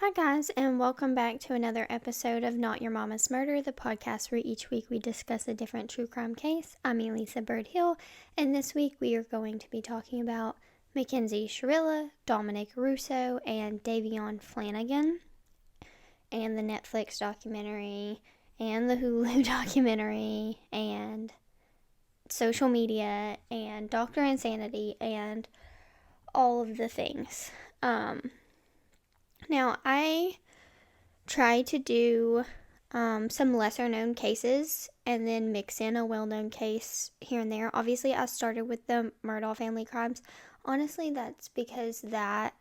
Hi, guys, and welcome back to another episode of Not Your Mama's Murder, the podcast where each week we discuss a different true crime case. I'm Elisa Bird Hill, and this week we are going to be talking about Makenzie Shirilla, Dominic Russo, and Davion Flanagan, and the Netflix documentary, and the Hulu documentary, and social media, and Dr. Insanity, and all of the things. Now, I try to do some lesser known cases and then mix in a well-known case here and there. Obviously, I started with the Murdaugh family crimes. Honestly, that's because that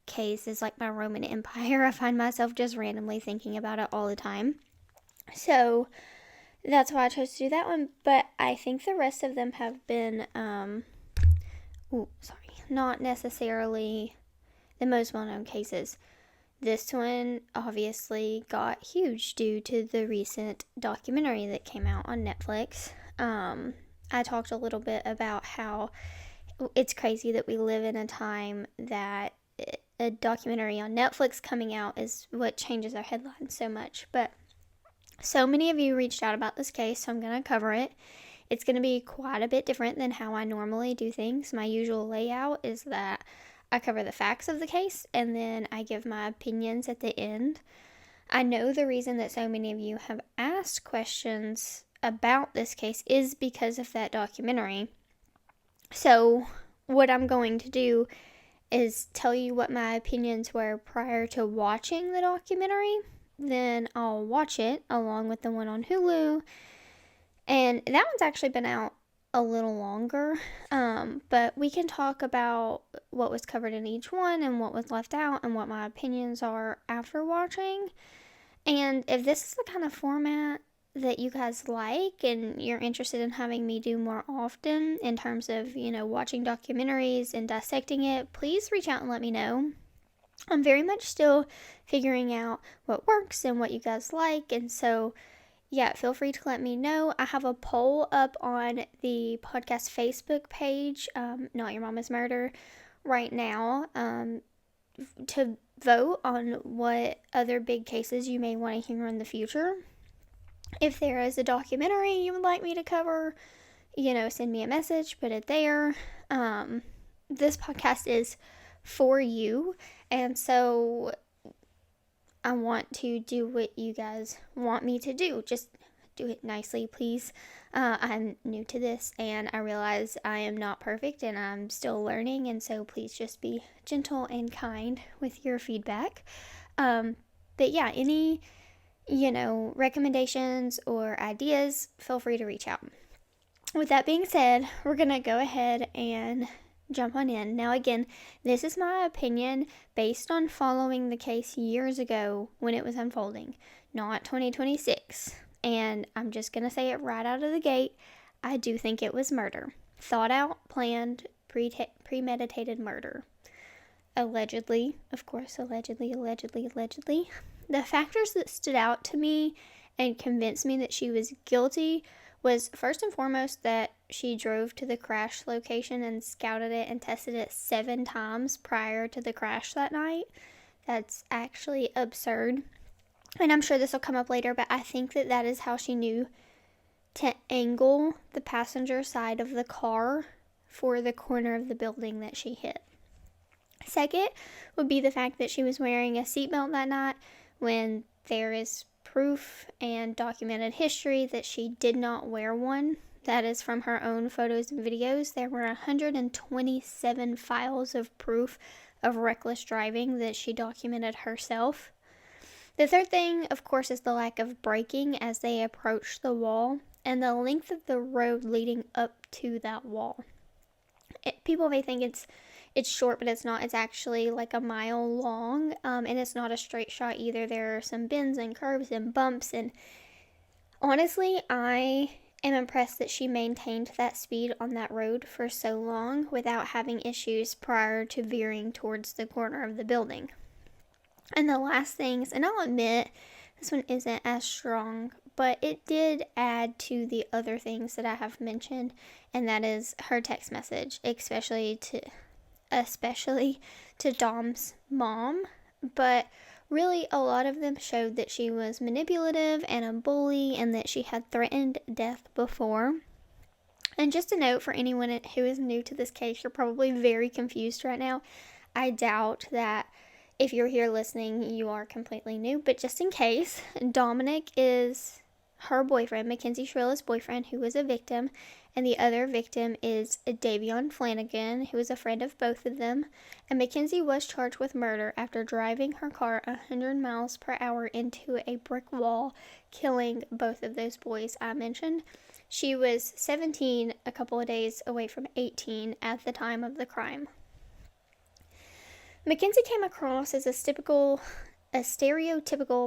case is like my Roman Empire. I find myself just randomly thinking about it all the time. So that's why I chose to do that one. But I think the rest of them have been, not necessarily the most well-known cases. This one obviously got huge due to the recent documentary that came out on Netflix. I talked a little bit about how it's crazy that we live in a time that a documentary on Netflix coming out is what changes our headlines so much. But so many of you reached out about this case, so I'm going to cover it. It's going to be quite a bit different than how I normally do things. My usual layout is that I cover the facts of the case, and then I give my opinions at the end. I know the reason that so many of you have asked questions about this case is because of that documentary. So what I'm going to do is tell you what my opinions were prior to watching the documentary. Then I'll watch it along with the one on Hulu. And that one's actually been out a little longer, but we can talk about what was covered in each one and what was left out and what my opinions are after watching. And if this is the kind of format that you guys like and you're interested in having me do more often in terms of, watching documentaries and dissecting it, please reach out and let me know. I'm very much still figuring out what works and what you guys like, and so yeah, feel free to let me know. I have a poll up on the podcast Facebook page, Not Your Mama's Murder, right now, to vote on what other big cases you may want to hear in the future. If there is a documentary you would like me to cover, send me a message, put it there. This podcast is for you, and so I want to do what you guys want me to do. Just do it nicely, please. I'm new to this, and I realize I am not perfect, and I'm still learning, and so please just be gentle and kind with your feedback. But yeah, any, recommendations or ideas, feel free to reach out. With that being said, we're going to go ahead and jump on in. Now again, this is my opinion based on following the case years ago when it was unfolding, not 2026. And I'm just going to say it right out of the gate. I do think it was murder. Thought out, planned, premeditated murder. Allegedly, of course, allegedly. The factors that stood out to me and convinced me that she was guilty was first and foremost that she drove to the crash location and scouted it and tested it 7 times prior to the crash that night. That's actually absurd. And I'm sure this will come up later, but I think that is how she knew to angle the passenger side of the car for the corner of the building that she hit. Second would be the fact that she was wearing a seatbelt that night when there is proof and documented history that she did not wear one. That is from her own photos and videos. There were 127 files of proof of reckless driving that she documented herself. The third thing, of course, is the lack of braking as they approached the wall and the length of the road leading up to that wall. People may think it's short, but it's not. It's actually like a mile long, and it's not a straight shot either. There are some bends and curves and bumps, and honestly, I am impressed that she maintained that speed on that road for so long without having issues prior to veering towards the corner of the building. And the last things, and I'll admit, this one isn't as strong, but it did add to the other things that I have mentioned, and that is her text message, especially to Dom's mom. But Really, a lot of them showed that she was manipulative and a bully and that she had threatened death before. And just a note for anyone who is new to this case, you're probably very confused right now. I doubt that if you're here listening, you are completely new, but just in case, Dominic is her boyfriend, Makenzie Shirilla's boyfriend, who was a victim, and the other victim is Davion Flanagan, who was a friend of both of them. And Makenzie was charged with murder after driving her car 100 miles per hour into a brick wall, killing both of those boys I mentioned. She was 17, a couple of days away from 18 at the time of the crime. Makenzie came across as a stereotypical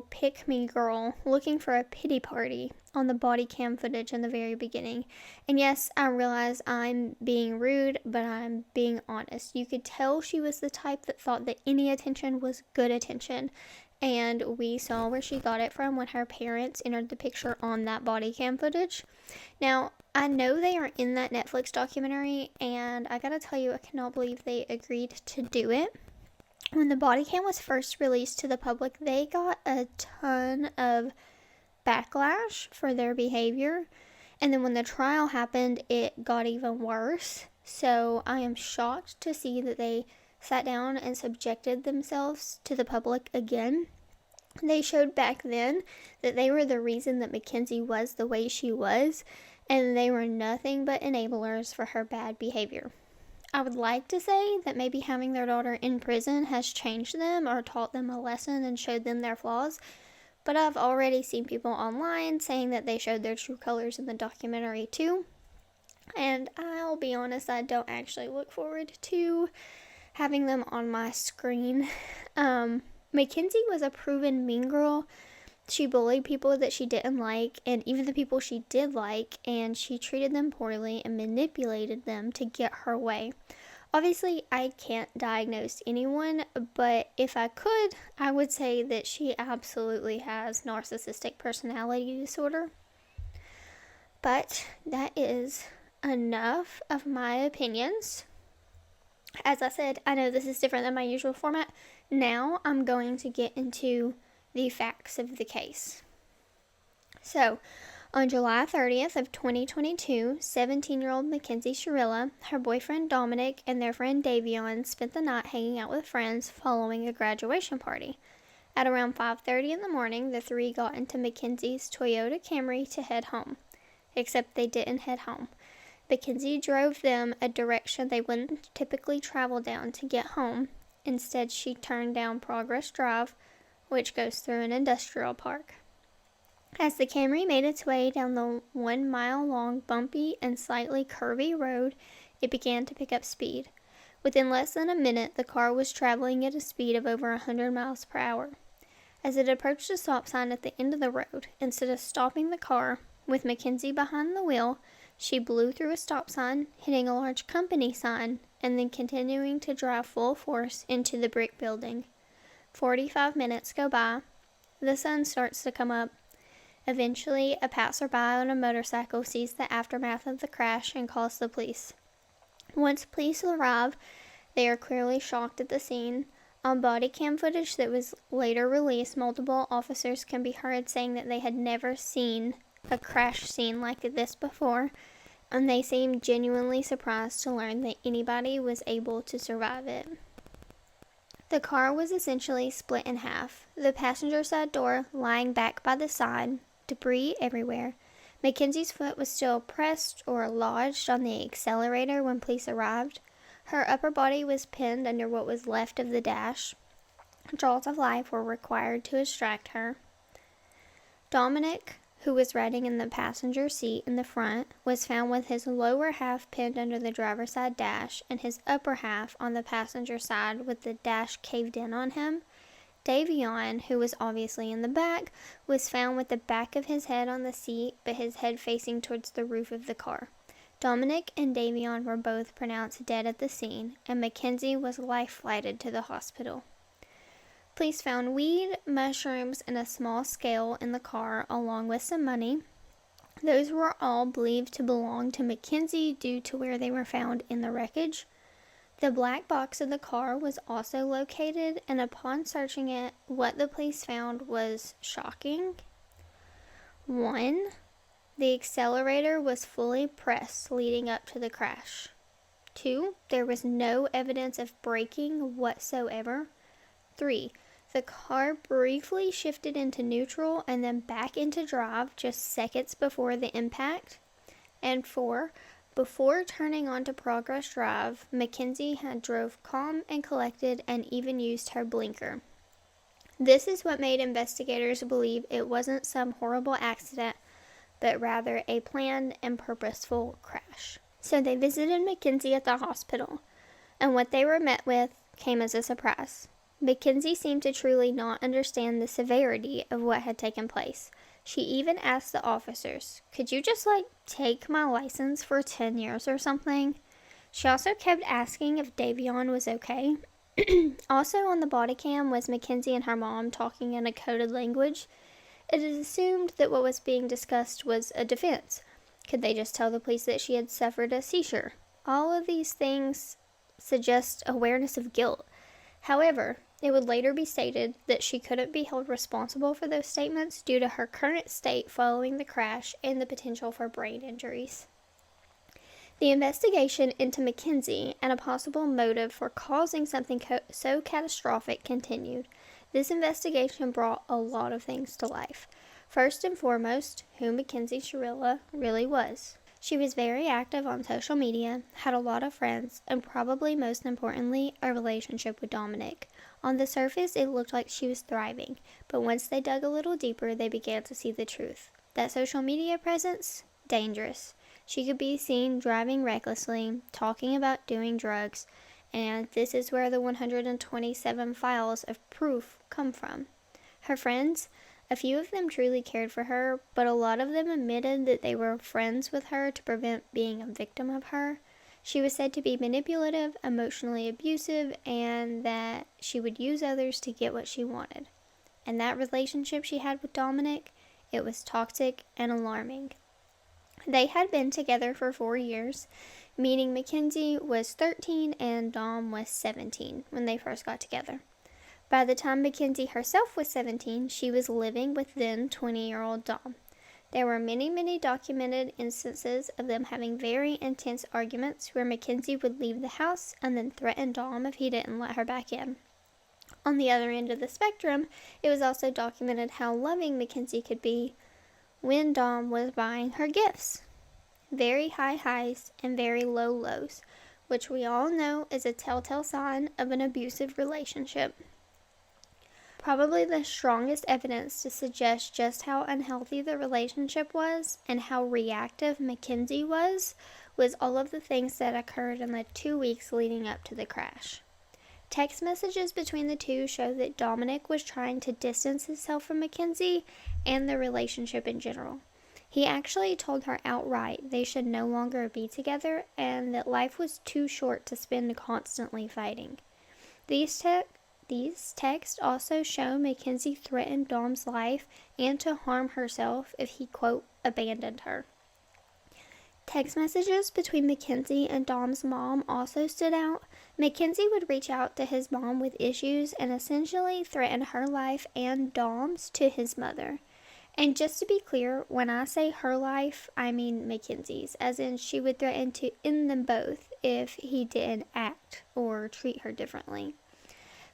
pick-me girl looking for a pity party on the body cam footage in the very beginning. And yes, I realize I'm being rude, but I'm being honest. You could tell she was the type that thought that any attention was good attention. And we saw where she got it from when her parents entered the picture on that body cam footage. Now, I know they are in that Netflix documentary, and I gotta tell you, I cannot believe they agreed to do it. When the body cam was first released to the public, they got a ton of backlash for their behavior. And then when the trial happened, it got even worse. So I am shocked to see that they sat down and subjected themselves to the public again. They showed back then that they were the reason that Makenzie was the way she was, and they were nothing but enablers for her bad behavior. I would like to say that maybe having their daughter in prison has changed them or taught them a lesson and showed them their flaws, but I've already seen people online saying that they showed their true colors in the documentary too. And I'll be honest, I don't actually look forward to having them on my screen. Makenzie was a proven mean girl. She bullied people that she didn't like, and even the people she did like, and she treated them poorly and manipulated them to get her way. Obviously, I can't diagnose anyone, but if I could, I would say that she absolutely has narcissistic personality disorder. But that is enough of my opinions. As I said, I know this is different than my usual format. Now I'm going to get into the facts of the case. So, on July 30th of 2022, 17-year-old Makenzie Shirilla, her boyfriend Dominic, and their friend Davion spent the night hanging out with friends following a graduation party. At around 5:30 in the morning, the three got into Makenzie's Toyota Camry to head home. Except they didn't head home. Makenzie drove them a direction they wouldn't typically travel down to get home. Instead, she turned down Progress Drive, which goes through an industrial park. As the Camry made its way down the 1 mile long bumpy and slightly curvy road, it began to pick up speed. Within less than a minute, the car was traveling at a speed of over 100 miles per hour. As it approached a stop sign at the end of the road, instead of stopping the car, with Makenzie behind the wheel, she blew through a stop sign, hitting a large company sign, and then continuing to drive full force into the brick building. 45 minutes go by. The sun starts to come up. Eventually, a passerby on a motorcycle sees the aftermath of the crash and calls the police. Once police arrive, they are clearly shocked at the scene. On body cam footage that was later released, multiple officers can be heard saying that they had never seen a crash scene like this before, and they seemed genuinely surprised to learn that anybody was able to survive it. The car was essentially split in half, the passenger side door lying back by the side, debris everywhere. Mackenzie's foot was still pressed or lodged on the accelerator when police arrived. Her upper body was pinned under what was left of the dash. Jaws of life were required to extract her. Dominic, who was riding in the passenger seat in the front, was found with his lower half pinned under the driver's side dash and his upper half on the passenger side with the dash caved in on him. Davion, who was obviously in the back, was found with the back of his head on the seat but his head facing towards the roof of the car. Dominic and Davion were both pronounced dead at the scene, and Makenzie was life-flighted to the hospital. Police found weed, mushrooms, and a small scale in the car, along with some money. Those were all believed to belong to Makenzie due to where they were found in the wreckage. The black box of the car was also located, and upon searching it, what the police found was shocking. 1. The accelerator was fully pressed leading up to the crash. 2. There was no evidence of braking whatsoever. 3. The car briefly shifted into neutral and then back into drive just seconds before the impact. And 4. Before turning onto Progress Drive, Makenzie had drove calm and collected and even used her blinker. This is what made investigators believe it wasn't some horrible accident, but rather a planned and purposeful crash. So they visited Makenzie at the hospital, and what they were met with came as a surprise. Makenzie seemed to truly not understand the severity of what had taken place. She even asked the officers, "Could you just, take my license for 10 years or something?" She also kept asking if Davion was okay. Also on the body cam was Makenzie and her mom talking in a coded language. It is assumed that what was being discussed was a defense. Could they just tell the police that she had suffered a seizure? All of these things suggest awareness of guilt. However, it would later be stated that she couldn't be held responsible for those statements due to her current state following the crash and the potential for brain injuries. The investigation into Makenzie and a possible motive for causing something so catastrophic continued. This investigation brought a lot of things to life. First and foremost, who Makenzie Shirilla really was. She was very active on social media, had a lot of friends, and probably most importantly, a relationship with Dominic. On the surface, it looked like she was thriving, but once they dug a little deeper, they began to see the truth. That social media presence? Dangerous. She could be seen driving recklessly, talking about doing drugs, and this is where the 127 files of proof come from. Her friends? A few of them truly cared for her, but a lot of them admitted that they were friends with her to prevent being a victim of her. She was said to be manipulative, emotionally abusive, and that she would use others to get what she wanted. And that relationship she had with Dominic, it was toxic and alarming. They had been together for 4 years, meaning Makenzie was 13 and Dom was 17 when they first got together. By the time Makenzie herself was 17, she was living with then 20-year-old Dom. There were many documented instances of them having very intense arguments where Makenzie would leave the house and then threaten Dom if he didn't let her back in. On the other end of the spectrum, it was also documented how loving Makenzie could be when Dom was buying her gifts. Very high highs and very low lows, which we all know is a telltale sign of an abusive relationship. Probably the strongest evidence to suggest just how unhealthy the relationship was and how reactive Makenzie was all of the things that occurred in the 2 weeks leading up to the crash. Text messages between the two show that Dominic was trying to distance himself from Makenzie and the relationship in general. He actually told her outright they should no longer be together and that life was too short to spend constantly fighting. These texts also show Makenzie threatened Dom's life and to harm herself if he, quote, abandoned her. Text messages between Makenzie and Dom's mom also stood out. Makenzie would reach out to his mom with issues and essentially threaten her life and Dom's to his mother. And just to be clear, when I say her life, I mean Makenzie's, as in she would threaten to end them both if he didn't act or treat her differently.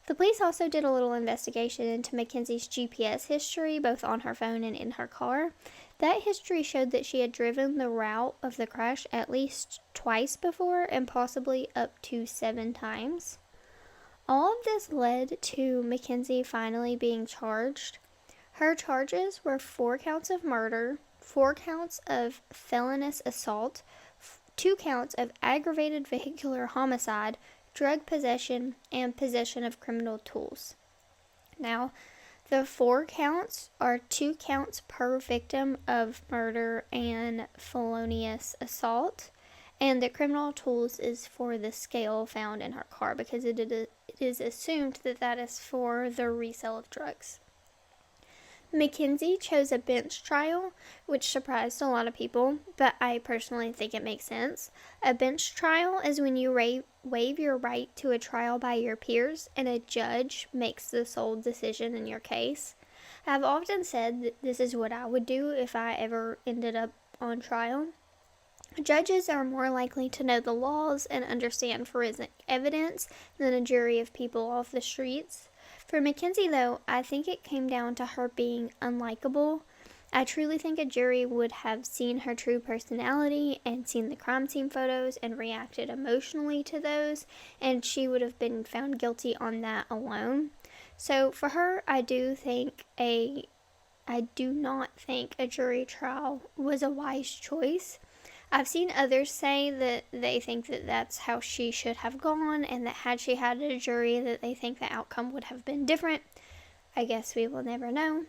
The police also did a little investigation into Makenzie's GPS history, both on her phone and in her car. That history showed that she had driven the route of the crash at least twice before, and possibly up to 7 times. All of this led to Makenzie finally being charged. Her charges were 4 counts of murder, 4 counts of felonious assault, 2 counts of aggravated vehicular homicide, drug possession, and possession of criminal tools. Now, the 4 counts are 2 counts per victim of murder and felonious assault, and the criminal tools is for the scale found in her car because it is assumed that that is for the resale of drugs. Makenzie chose a bench trial, which surprised a lot of people, but I personally think it makes sense. A bench trial is when you waive your right to a trial by your peers and a judge makes the sole decision in your case. I've often said that this is what I would do if I ever ended up on trial. Judges are more likely to know the laws and understand forensic evidence than a jury of people off the streets. For Makenzie, though, I think it came down to her being unlikable. I truly think a jury would have seen her true personality and seen the crime scene photos and reacted emotionally to those, and she would have been found guilty on that alone. So for her, I do not think a jury trial was a wise choice. I've seen others say that they think that that's how she should have gone, and that had she had a jury, that they think the outcome would have been different. I guess we will never know.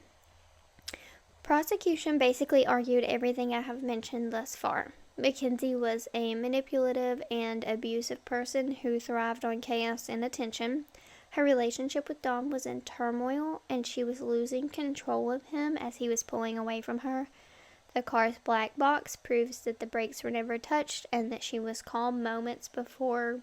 Prosecution basically argued everything I have mentioned thus far. Makenzie was a manipulative and abusive person who thrived on chaos and attention. Her relationship with Dom was in turmoil, and she was losing control of him as he was pulling away from her. The car's black box proves that the brakes were never touched and that she was calm moments before.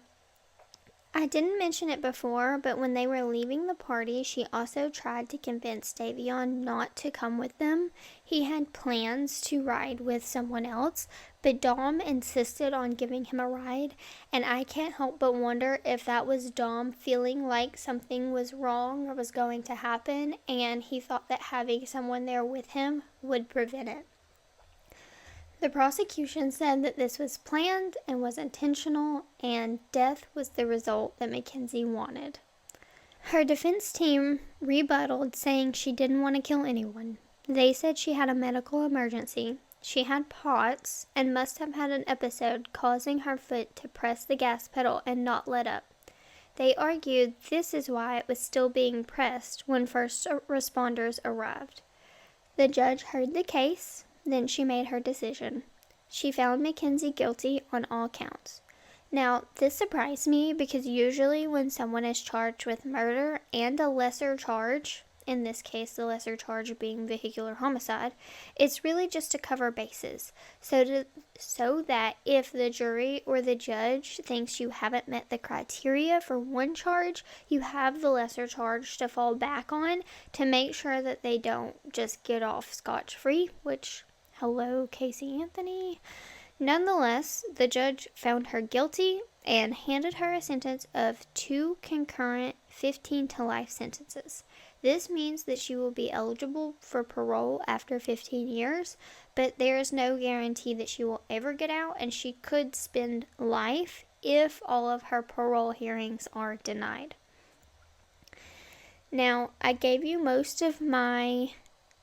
I didn't mention it before, but when they were leaving the party, she also tried to convince Davion not to come with them. He had plans to ride with someone else, but Dom insisted on giving him a ride, and I can't help but wonder if that was Dom feeling like something was wrong or was going to happen, and he thought that having someone there with him would prevent it. The prosecution said that this was planned and was intentional, and death was the result that Makenzie wanted. Her defense team rebutted, saying she didn't want to kill anyone. They said she had a medical emergency. She had POTS and must have had an episode causing her foot to press the gas pedal and not let up. They argued this is why it was still being pressed when first responders arrived. The judge heard the case. Then she made her decision. She found Makenzie guilty on all counts. Now, this surprised me because usually when someone is charged with murder and a lesser charge, in this case the lesser charge being vehicular homicide, it's really just to cover bases, so that if the jury or the judge thinks you haven't met the criteria for one charge, you have the lesser charge to fall back on to make sure that they don't just get off scotch-free, which... hello, Casey Anthony. Nonetheless, the judge found her guilty and handed her a sentence of 2 concurrent 15 to life sentences. This means that she will be eligible for parole after 15 years, but there is no guarantee that she will ever get out, and she could spend life if all of her parole hearings are denied. Now, I gave you most of my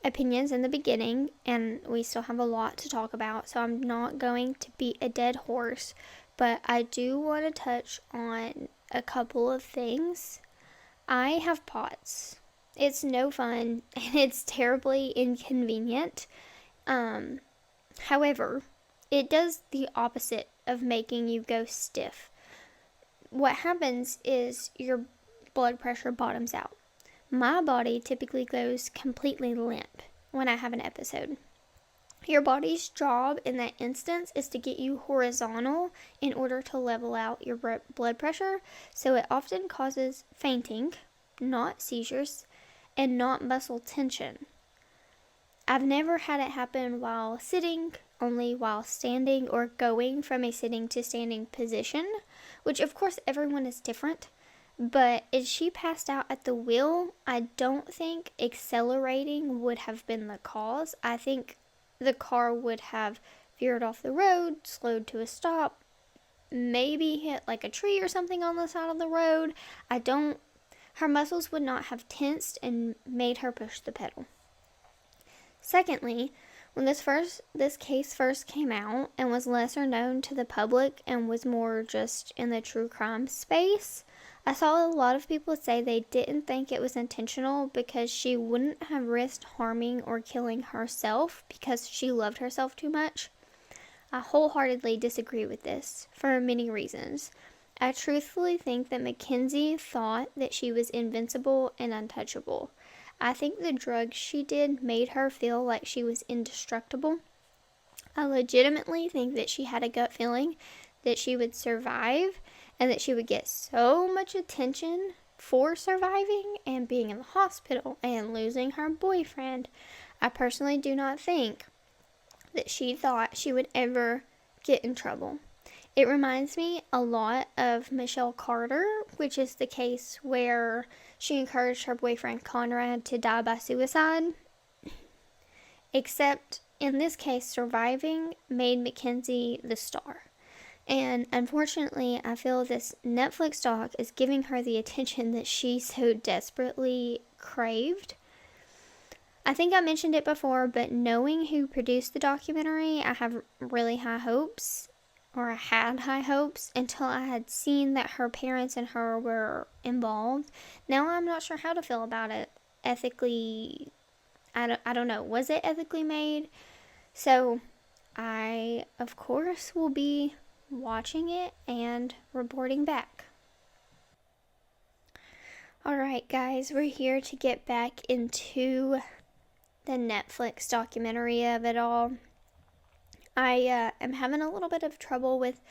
opinions in the beginning, and we still have a lot to talk about, so I'm not going to beat a dead horse, but I do want to touch on a couple of things. I have POTS. It's no fun, and it's terribly inconvenient. However, it does the opposite of making you go stiff. What happens is your blood pressure bottoms out. My body typically goes completely limp when I have an episode. Your body's job in that instance is to get you horizontal in order to level out your blood pressure, so it often causes fainting, not seizures, and not muscle tension. I've never had it happen while sitting, only while standing or going from a sitting to standing position, which of course everyone is different. But if she passed out at the wheel, I don't think accelerating would have been the cause. I think the car would have veered off the road, slowed to a stop, maybe hit like a tree or something on the side of the road. Her muscles would not have tensed and made her push the pedal. Secondly, when this case first came out and was lesser known to the public and was more just in the true crime space, I saw a lot of people say they didn't think it was intentional because she wouldn't have risked harming or killing herself because she loved herself too much. I wholeheartedly disagree with this for many reasons. I truthfully think that Makenzie thought that she was invincible and untouchable. I think the drugs she did made her feel like she was indestructible. I legitimately think that she had a gut feeling that she would survive and that she would get so much attention for surviving and being in the hospital and losing her boyfriend. I personally do not think that she thought she would ever get in trouble. It reminds me a lot of Michelle Carter, which is the case where she encouraged her boyfriend Conrad to die by suicide. Except in this case, surviving made Makenzie the star. And unfortunately, I feel this Netflix doc is giving her the attention that she so desperately craved. I think I mentioned it before, but knowing who produced the documentary, I have really high hopes, or I had high hopes, until I had seen that her parents and her were involved. Now I'm not sure how to feel about it ethically. I don't know. Was it ethically made? So I, of course, will be watching it and reporting back. Alright, guys, we're here to get back into the Netflix documentary of it all. I am having a little bit of trouble with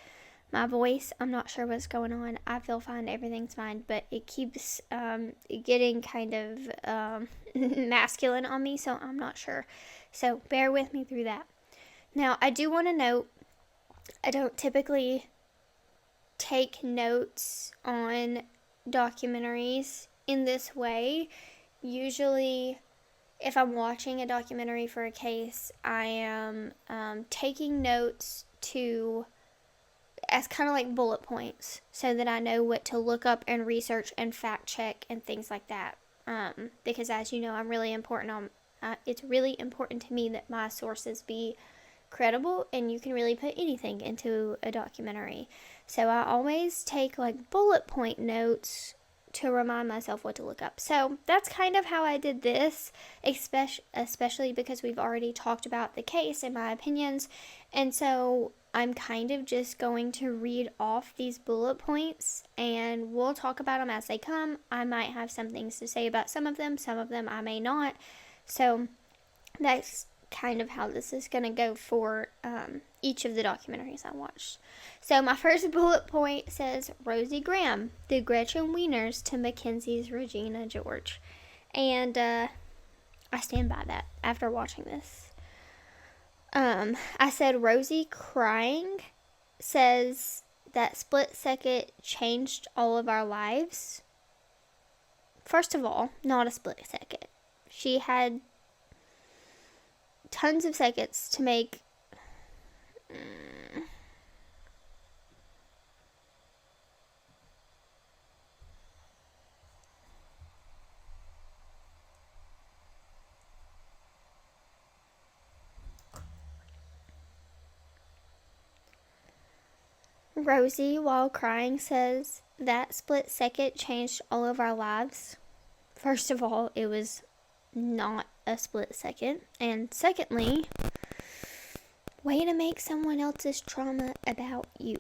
my voice. I'm not sure what's going on. I feel fine. Everything's fine. But it keeps getting kind of masculine on me, so I'm not sure. So bear with me through that. Now, I do want to note, I don't typically take notes on documentaries in this way. Usually, if I'm watching a documentary for a case, I am taking notes as kind of like bullet points so that I know what to look up and research and fact check and things like that. Because as you know, it's really important to me that my sources be credible, and you can really put anything into a documentary. So I always take like bullet point notes to remind myself what to look up. So that's kind of how I did this, especially because we've already talked about the case and my opinions. And so I'm kind of just going to read off these bullet points and we'll talk about them as they come. I might have some things to say about some of them I may not. So that's kind of how this is going to go for each of the documentaries I watched. So my first bullet point says Rosie Graham, the Gretchen Wieners to Mackenzie's Regina George. And I stand by that after watching this. I said Rosie crying says that split second changed all of our lives. First of all, not a split second. She had tons of seconds to make Rosie, while crying, says that split second changed all of our lives. First of all, it was not a split second. And secondly, way to make someone else's trauma about you.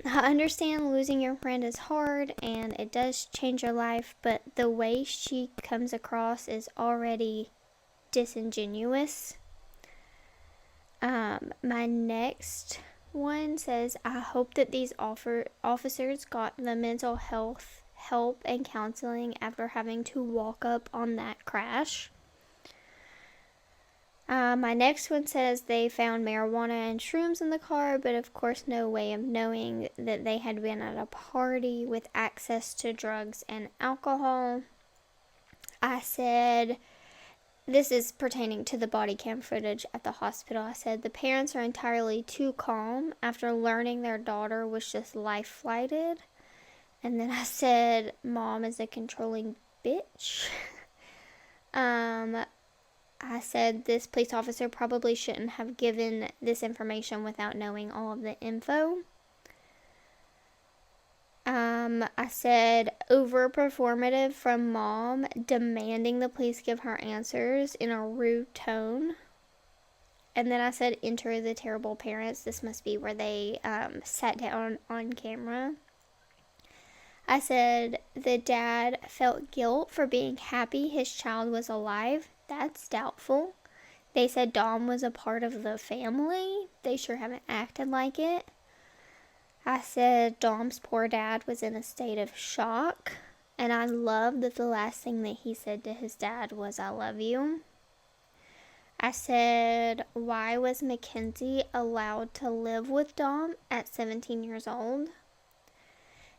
I understand losing your friend is hard and it does change your life, but the way she comes across is already disingenuous. My next one says, I hope that these officers got the mental health help and counseling after having to walk up on that crash. My next one says they found marijuana and shrooms in the car, but of course no way of knowing that they had been at a party with access to drugs and alcohol. I said, this is pertaining to the body cam footage at the hospital. I said the parents are entirely too calm after learning their daughter was just life flighted. And then I said, mom is a controlling bitch. I said this police officer probably shouldn't have given this information without knowing all of the info. I said over-performative from mom, demanding the police give her answers in a rude tone. And then I said enter the terrible parents. This must be where they sat down on camera. I said the dad felt guilt for being happy his child was alive. That's doubtful. They said Dom was a part of the family. They sure haven't acted like it. I said Dom's poor dad was in a state of shock. And I love that the last thing that he said to his dad was, "I love you." I said, why was Makenzie allowed to live with Dom at 17 years old?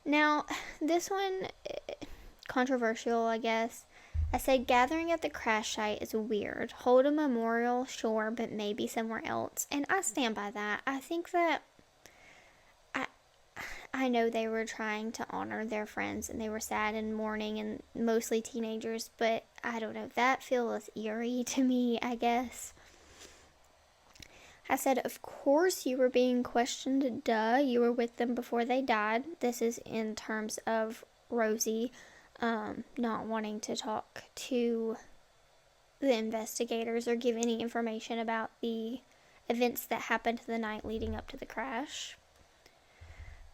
Now, this one, controversial, I guess. I said, gathering at the crash site is weird. Hold a memorial, sure, but maybe somewhere else. And I stand by that. I think that I know they were trying to honor their friends and they were sad and mourning and mostly teenagers, but I don't know. That feels eerie to me, I guess. I said, of course you were being questioned. Duh, you were with them before they died. This is in terms of Rosie not wanting to talk to the investigators or give any information about the events that happened the night leading up to the crash.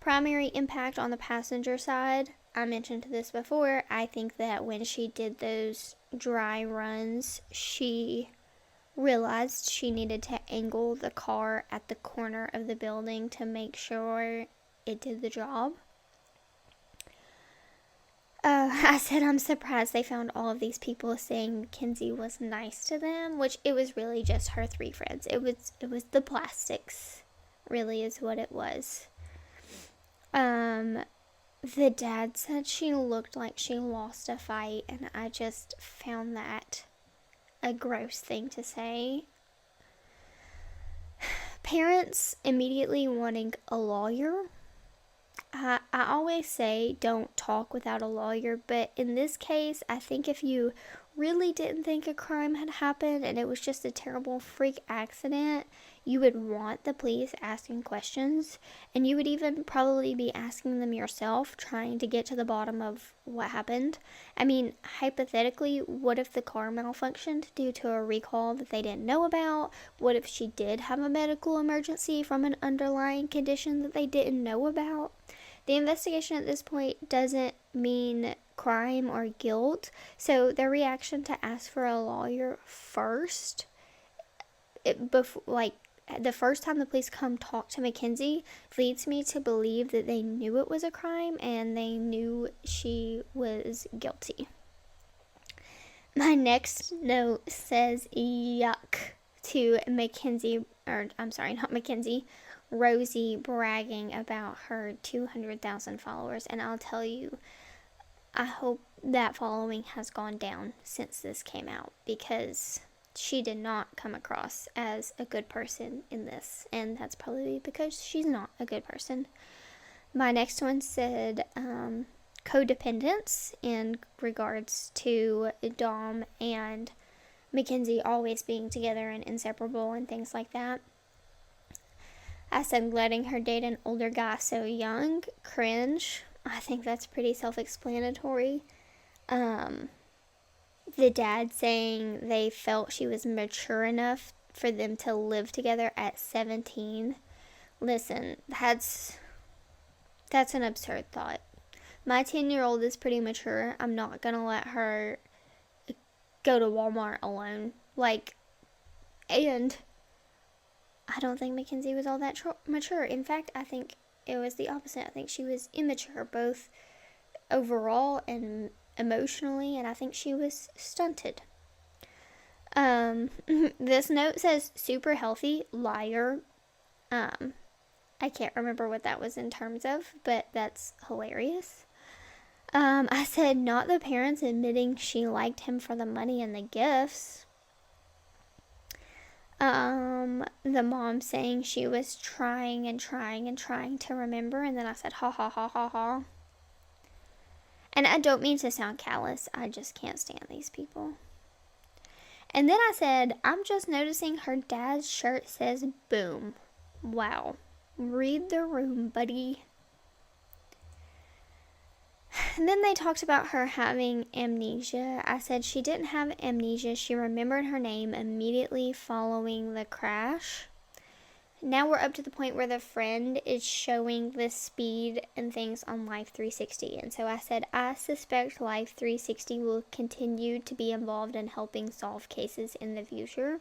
Primary impact on the passenger side, I mentioned this before. I think that when she did those dry runs, she realized she needed to angle the car at the corner of the building to make sure it did the job. I said I'm surprised they found all of these people saying Makenzie was nice to them, which it was really just her 3 friends. It was the plastics, really, is what it was. The dad said she looked like she lost a fight, and I just found that a gross thing to say. Parents immediately wanting a lawyer. I always say don't talk without a lawyer, but in this case, I think if you really didn't think a crime had happened and it was just a terrible freak accident, you would want the police asking questions, and you would even probably be asking them yourself, trying to get to the bottom of what happened. I mean, hypothetically, what if the car malfunctioned due to a recall that they didn't know about? What if she did have a medical emergency from an underlying condition that they didn't know about? The investigation at this point doesn't mean crime or guilt, so their reaction to ask for a lawyer first, the first time the police come talk to Makenzie, leads me to believe that they knew it was a crime and they knew she was guilty. My next note says yuck to Makenzie, or I'm sorry, not Makenzie, Rosie bragging about her 200,000 followers, and I'll tell you, I hope that following has gone down since this came out, because she did not come across as a good person in this, and that's probably because she's not a good person. My next one said codependence in regards to Dom and Makenzie always being together and inseparable and things like that. I said letting her date an older guy so young, cringe. I think that's pretty self-explanatory. The dad saying they felt she was mature enough for them to live together at 17. Listen, that's an absurd thought. My 10-year-old is pretty mature. I'm not gonna let her go to Walmart alone. And I don't think Makenzie was all that mature. In fact, I think it was the opposite. I think she was immature, both overall and emotionally, and I think she was stunted. This note says super healthy, liar. I can't remember what that was in terms of, but that's hilarious. I said not the parents admitting she liked him for the money and the gifts. The mom saying she was trying to remember, and then I said ha ha ha ha ha. And I don't mean to sound callous, I just can't stand these people. And then I said, I'm just noticing her dad's shirt says boom. Wow. Read the room, buddy. And then they talked about her having amnesia. I said she didn't have amnesia. She remembered her name immediately following the crash. now we're up to the point where the friend is showing the speed and things on Life 360. And so I said, I suspect Life 360 will continue to be involved in helping solve cases in the future.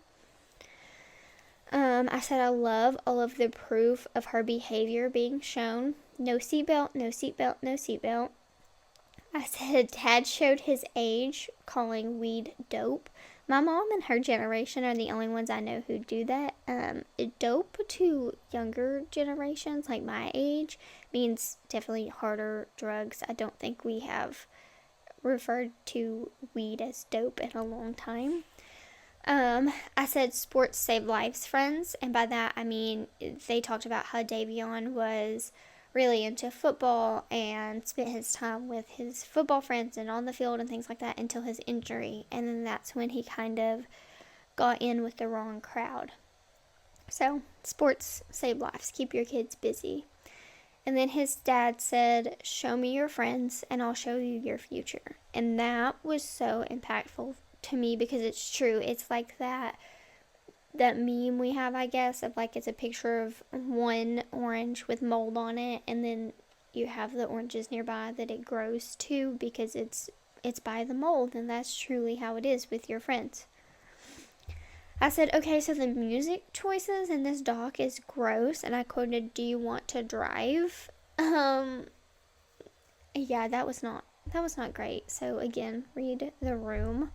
I said, I love all of the proof of her behavior being shown. No seatbelt, no seatbelt, no seatbelt. I said, Dad showed his age, calling weed dope. My mom and her generation are the only ones I know who do that. Dope to younger generations, like my age, means definitely harder drugs. I don't think we have referred to weed as dope in a long time. I said sports save lives, friends, and by that I mean they talked about how Davion was really into football and spent his time with his football friends and on the field and things like that until his injury, and then that's when he kind of got in with the wrong crowd. So, sports save lives. Keep your kids busy. And then his dad said, show me your friends and I'll show you your future. And that was so impactful to me because it's true. It's like that meme we have, I guess, of like it's a picture of one orange with mold on it, and then you have the oranges nearby that it grows to because it's by the mold, and that's truly how it is with your friends. I said, okay, so the music choices in this doc is gross, and I quoted, do you want to drive? Yeah, that was not great. So again, read the room.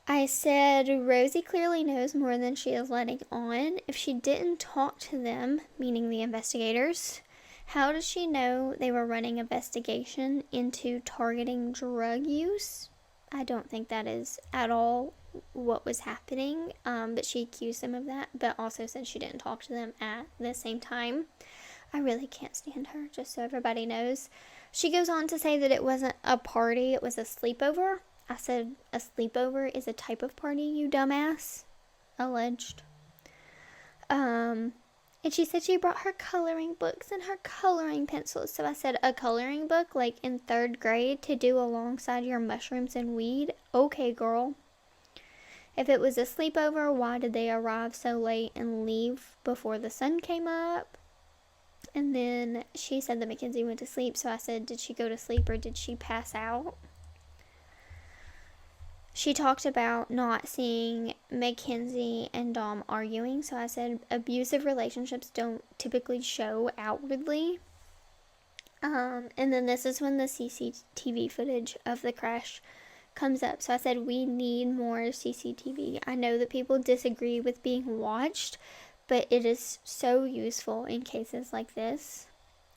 I said, Rosie clearly knows more than she is letting on. If she didn't talk to them, meaning the investigators, how does she know they were running an investigation into targeting drug use? I don't think that is at all what was happening, but she accused them of that, but also said she didn't talk to them at the same time. I really can't stand her, just so everybody knows. She goes on to say that it wasn't a party, it was a sleepover. I said, a sleepover is a type of party, you dumbass. Alleged. And she said she brought her coloring books and her coloring pencils. So I said, a coloring book, like in 3rd grade, to do alongside your mushrooms and weed? Okay, girl. If it was a sleepover, why did they arrive so late and leave before the sun came up? And then she said that Makenzie went to sleep. So I said, did she go to sleep or did she pass out? She talked about not seeing Makenzie and Dom arguing, so I said abusive relationships don't typically show outwardly. And then this is when the CCTV footage of the crash comes up. So I said we need more CCTV. I know that people disagree with being watched, but it is so useful in cases like this.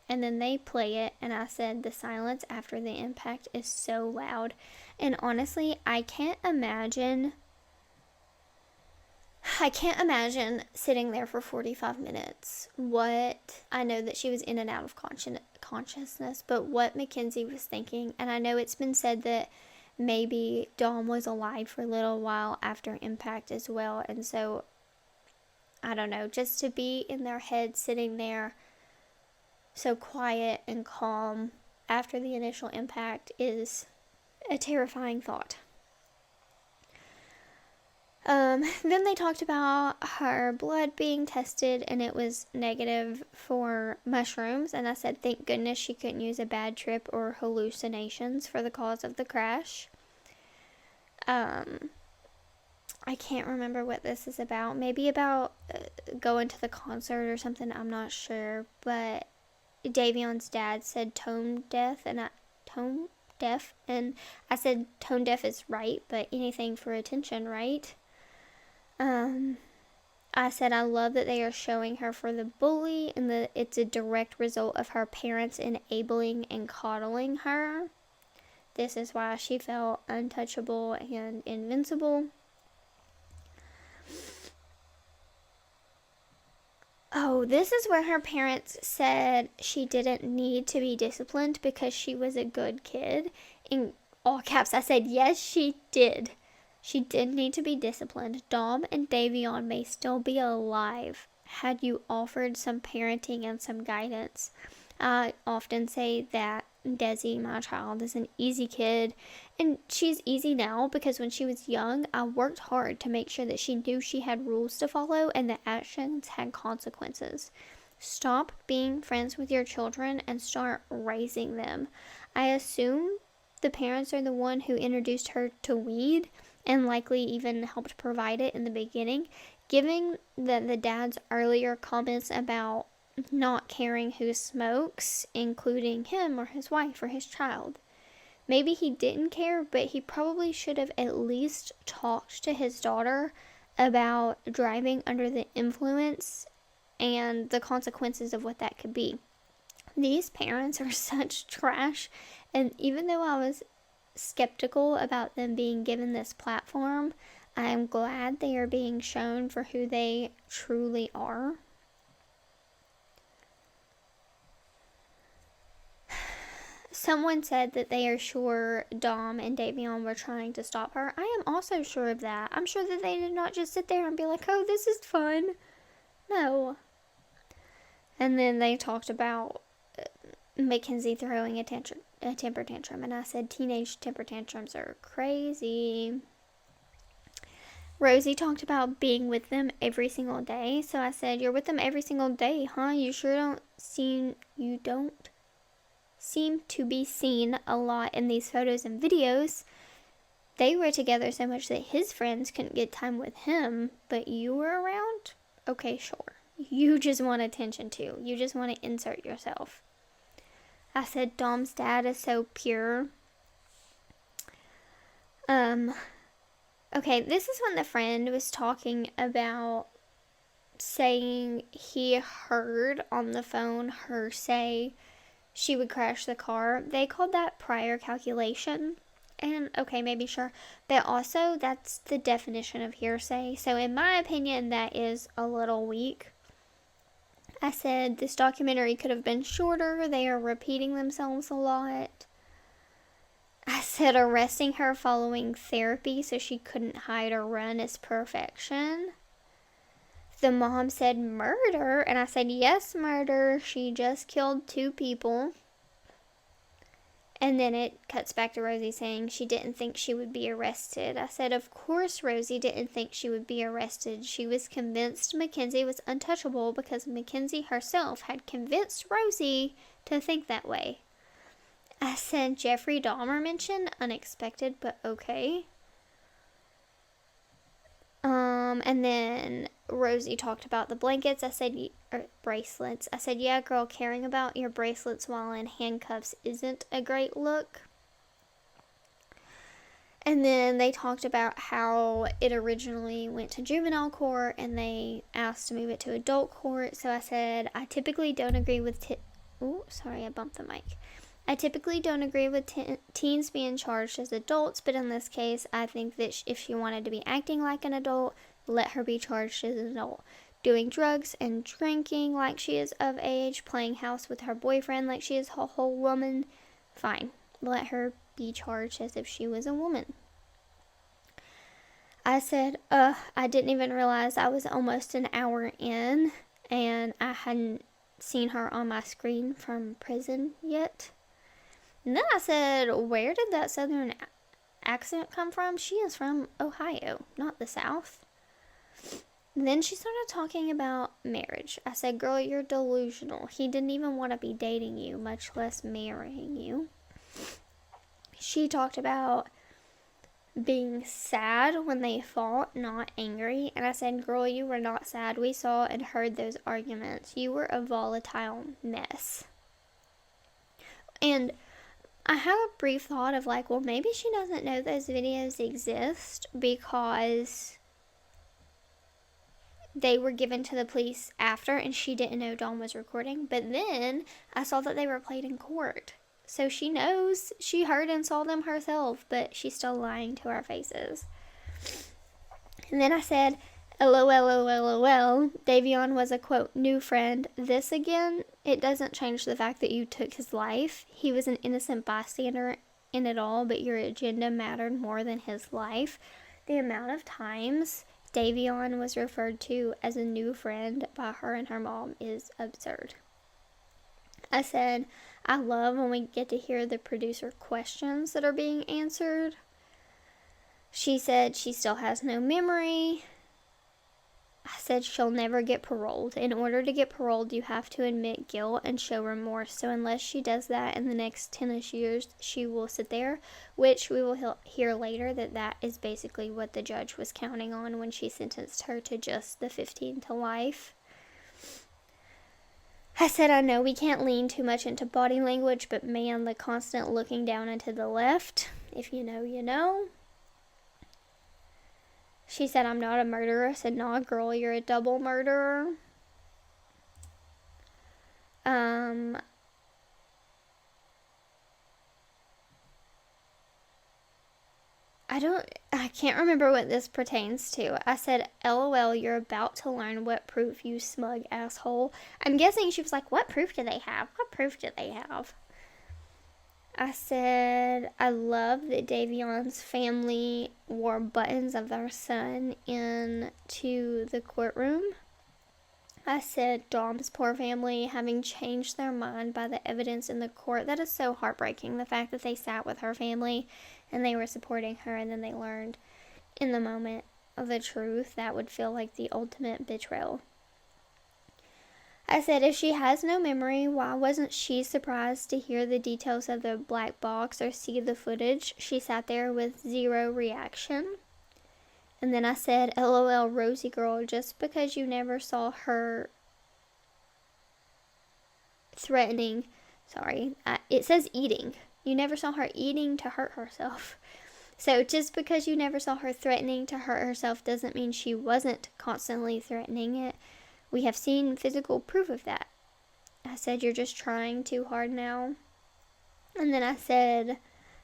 And then they play it, and I said the silence after the impact is so loud. And honestly, I can't imagine sitting there for 45 minutes. I know that she was in and out of consciousness, but what Makenzie was thinking, and I know it's been said that maybe Dom was alive for a little while after impact as well, and so, I don't know, just to be in their head sitting there so quiet and calm after the initial impact is a terrifying thought. Then they talked about her blood being tested and it was negative for mushrooms, and I said thank goodness she couldn't use a bad trip or hallucinations for the cause of the crash. I can't remember what this is about. Maybe about going to the concert or something, I'm not sure, but Davion's dad said tone deaf, and I said tone deaf is right, but anything for attention, right? I said I love that they are showing her for the bully, and that it's a direct result of her parents enabling and coddling her. This is why she felt untouchable and invincible. Oh, this is where her parents said she didn't need to be disciplined because she was a good kid. In all caps, I said, yes, she did. She did need to be disciplined. Dom and Davion may still be alive had you offered some parenting and some guidance. I often say that Desi, my child, is an easy kid, and she's easy now because when she was young, I worked hard to make sure that she knew she had rules to follow and that actions had consequences. Stop being friends with your children and start raising them. I assume the parents are the one who introduced her to weed and likely even helped provide it in the beginning, given that the dad's earlier comments about not caring who smokes, including him or his wife or his child. Maybe he didn't care, but he probably should have at least talked to his daughter about driving under the influence and the consequences of what that could be. These parents are such trash, and even though I was skeptical about them being given this platform, I am glad they are being shown for who they truly are. Someone said that they are sure Dom and Davion were trying to stop her. I am also sure of that. I'm sure that they did not just sit there and be like, oh, this is fun. No. And then they talked about Makenzie throwing a temper tantrum. And I said, teenage temper tantrums are crazy. Rosie talked about being with them every single day. So I said, you're with them every single day, huh? You don't seem to be seen a lot in these photos and videos. They were together so much that his friends couldn't get time with him, but you were around? Okay, sure. You just want attention too. You just want to insert yourself. I said Dom's dad is so pure. Okay, this is when the friend was talking about saying he heard on the phone her say she would crash the car. They called that prior calculation. And okay, maybe sure. But also, that's the definition of hearsay. So in my opinion, that is a little weak. I said this documentary could have been shorter. They are repeating themselves a lot. I said arresting her following therapy so she couldn't hide or run is perfection. The mom said murder, and I said yes, murder. She just killed 2 people. And then it cuts back to Rosie saying she didn't think she would be arrested. I said, of course Rosie didn't think she would be arrested. She was convinced Makenzie was untouchable because Makenzie herself had convinced Rosie to think that way. I said Jeffrey Dahmer mentioned unexpected, but okay. And then Rosie talked about the blankets. I said, or bracelets. I said, yeah, girl, caring about your bracelets while in handcuffs isn't a great look. And then they talked about how it originally went to juvenile court and they asked to move it to adult court. So I said, I typically don't agree with I bumped the mic. I typically don't agree with teens being charged as adults, but in this case, I think that if she wanted to be acting like an adult, let her be charged as an adult. Doing drugs and drinking like she is of age, playing house with her boyfriend like she is a whole woman, fine. Let her be charged as if she was a woman. I said, I didn't even realize I was almost an hour in, and I hadn't seen her on my screen from prison yet. And then I said, where did that southern accent come from? She is from Ohio, not the South. And then she started talking about marriage. I said, girl, you're delusional. He didn't even want to be dating you, much less marrying you. She talked about being sad when they fought, not angry. And I said, girl, you were not sad. We saw and heard those arguments. You were a volatile mess. And I have a brief thought of like, well, maybe she doesn't know those videos exist because they were given to the police after and she didn't know Dawn was recording. But then I saw that they were played in court. So she knows, she heard and saw them herself, but she's still lying to our faces. And then I said, LOL, Davion was a, quote, new friend. This again, it doesn't change the fact that you took his life. He was an innocent bystander in it all, but your agenda mattered more than his life. The amount of times Davion was referred to as a new friend by her and her mom is absurd. I said, I love when we get to hear the producer questions that are being answered. She said she still has no memory. I said she'll never get paroled. In order to get paroled, you have to admit guilt and show remorse. So unless she does that in the next 10ish years, she will sit there, which we will hear later that is basically what the judge was counting on when she sentenced her to just the 15 to life. I said, I know we can't lean too much into body language, but man, the constant looking down and to the left, if you know, you know. She said, I'm not a murderer. I said, nah, girl, you're a double murderer. I can't remember what this pertains to. I said, LOL, you're about to learn what proof, you smug asshole. I'm guessing she was like, what proof do they have? What proof do they have? I said, I love that Davion's family wore buttons of their son into the courtroom. I said, Dom's poor family having changed their mind by the evidence in the court. That is so heartbreaking. The fact that they sat with her family and they were supporting her and then they learned in the moment of the truth. That would feel like the ultimate betrayal. I said, if she has no memory, why wasn't she surprised to hear the details of the black box or see the footage? She sat there with zero reaction. And then I said, LOL, Rosie girl, just because you never saw her it says eating. You never saw her eating to hurt herself. So just because you never saw her threatening to hurt herself doesn't mean she wasn't constantly threatening it. We have seen physical proof of that. I said, you're just trying too hard now. And then I said,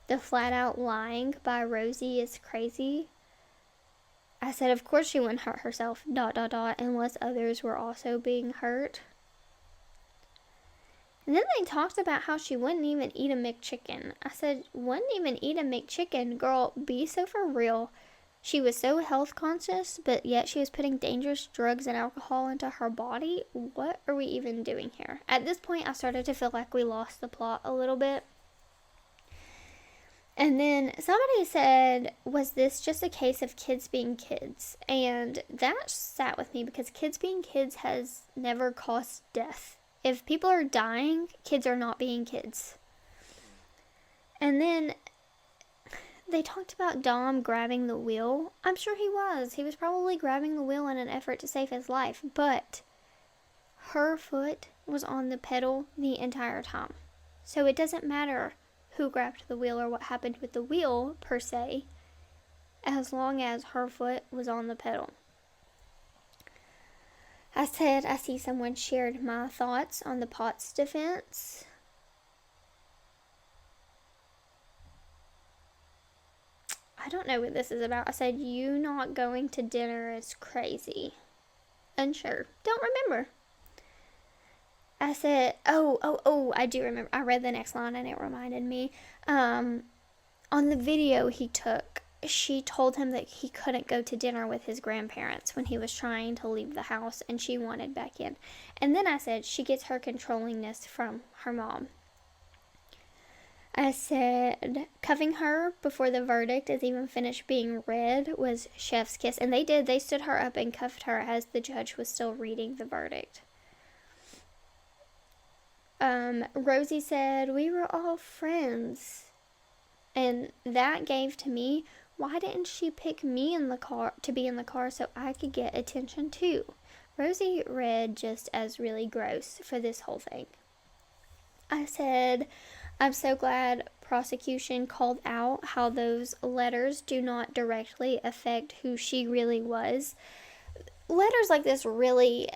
the flat out lying by Rosie is crazy. I said, of course she wouldn't hurt herself, ... unless others were also being hurt. And then they talked about how she wouldn't even eat a McChicken. I said, wouldn't even eat a McChicken? Girl, be so for real. She was so health conscious, but yet she was putting dangerous drugs and alcohol into her body. What are we even doing here? At this point, I started to feel like we lost the plot a little bit. And then somebody said, was this just a case of kids being kids? And that sat with me because kids being kids has never caused death. If people are dying, kids are not being kids. And then they talked about Dom grabbing the wheel. I'm sure he was. He was probably grabbing the wheel in an effort to save his life. But her foot was on the pedal the entire time. So it doesn't matter who grabbed the wheel or what happened with the wheel, per se, as long as her foot was on the pedal. I said, I see someone shared my thoughts on the Potts defense. I don't know what this is about. I said, you not going to dinner is crazy. Unsure. Don't remember. I said, I do remember. I read the next line and it reminded me. On the video he took, she told him that he couldn't go to dinner with his grandparents when he was trying to leave the house and she wanted back in. And then I said, she gets her controllingness from her mom. I said, cuffing her before the verdict is even finished being read was chef's kiss. And they did. They stood her up and cuffed her as the judge was still reading the verdict. Rosie said, we were all friends. And that gave to me, why didn't she pick me in the car to be in the car so I could get attention too? Rosie read just as really gross for this whole thing. I said, I'm so glad prosecution called out how those letters do not directly affect who she really was. Letters like this really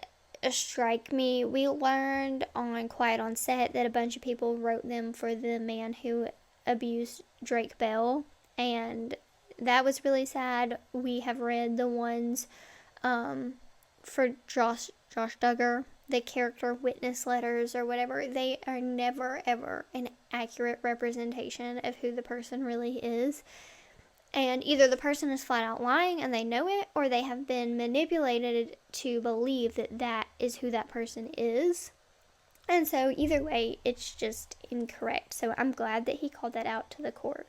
strike me. We learned on Quiet on Set that a bunch of people wrote them for the man who abused Drake Bell, and that was really sad. We have read the ones for Josh Duggar, the character witness letters or whatever. They are never ever an accurate representation of who the person really is. And either the person is flat out lying and they know it, or they have been manipulated to believe that that is who that person is. And so either way, it's just incorrect. So I'm glad that he called that out to the court.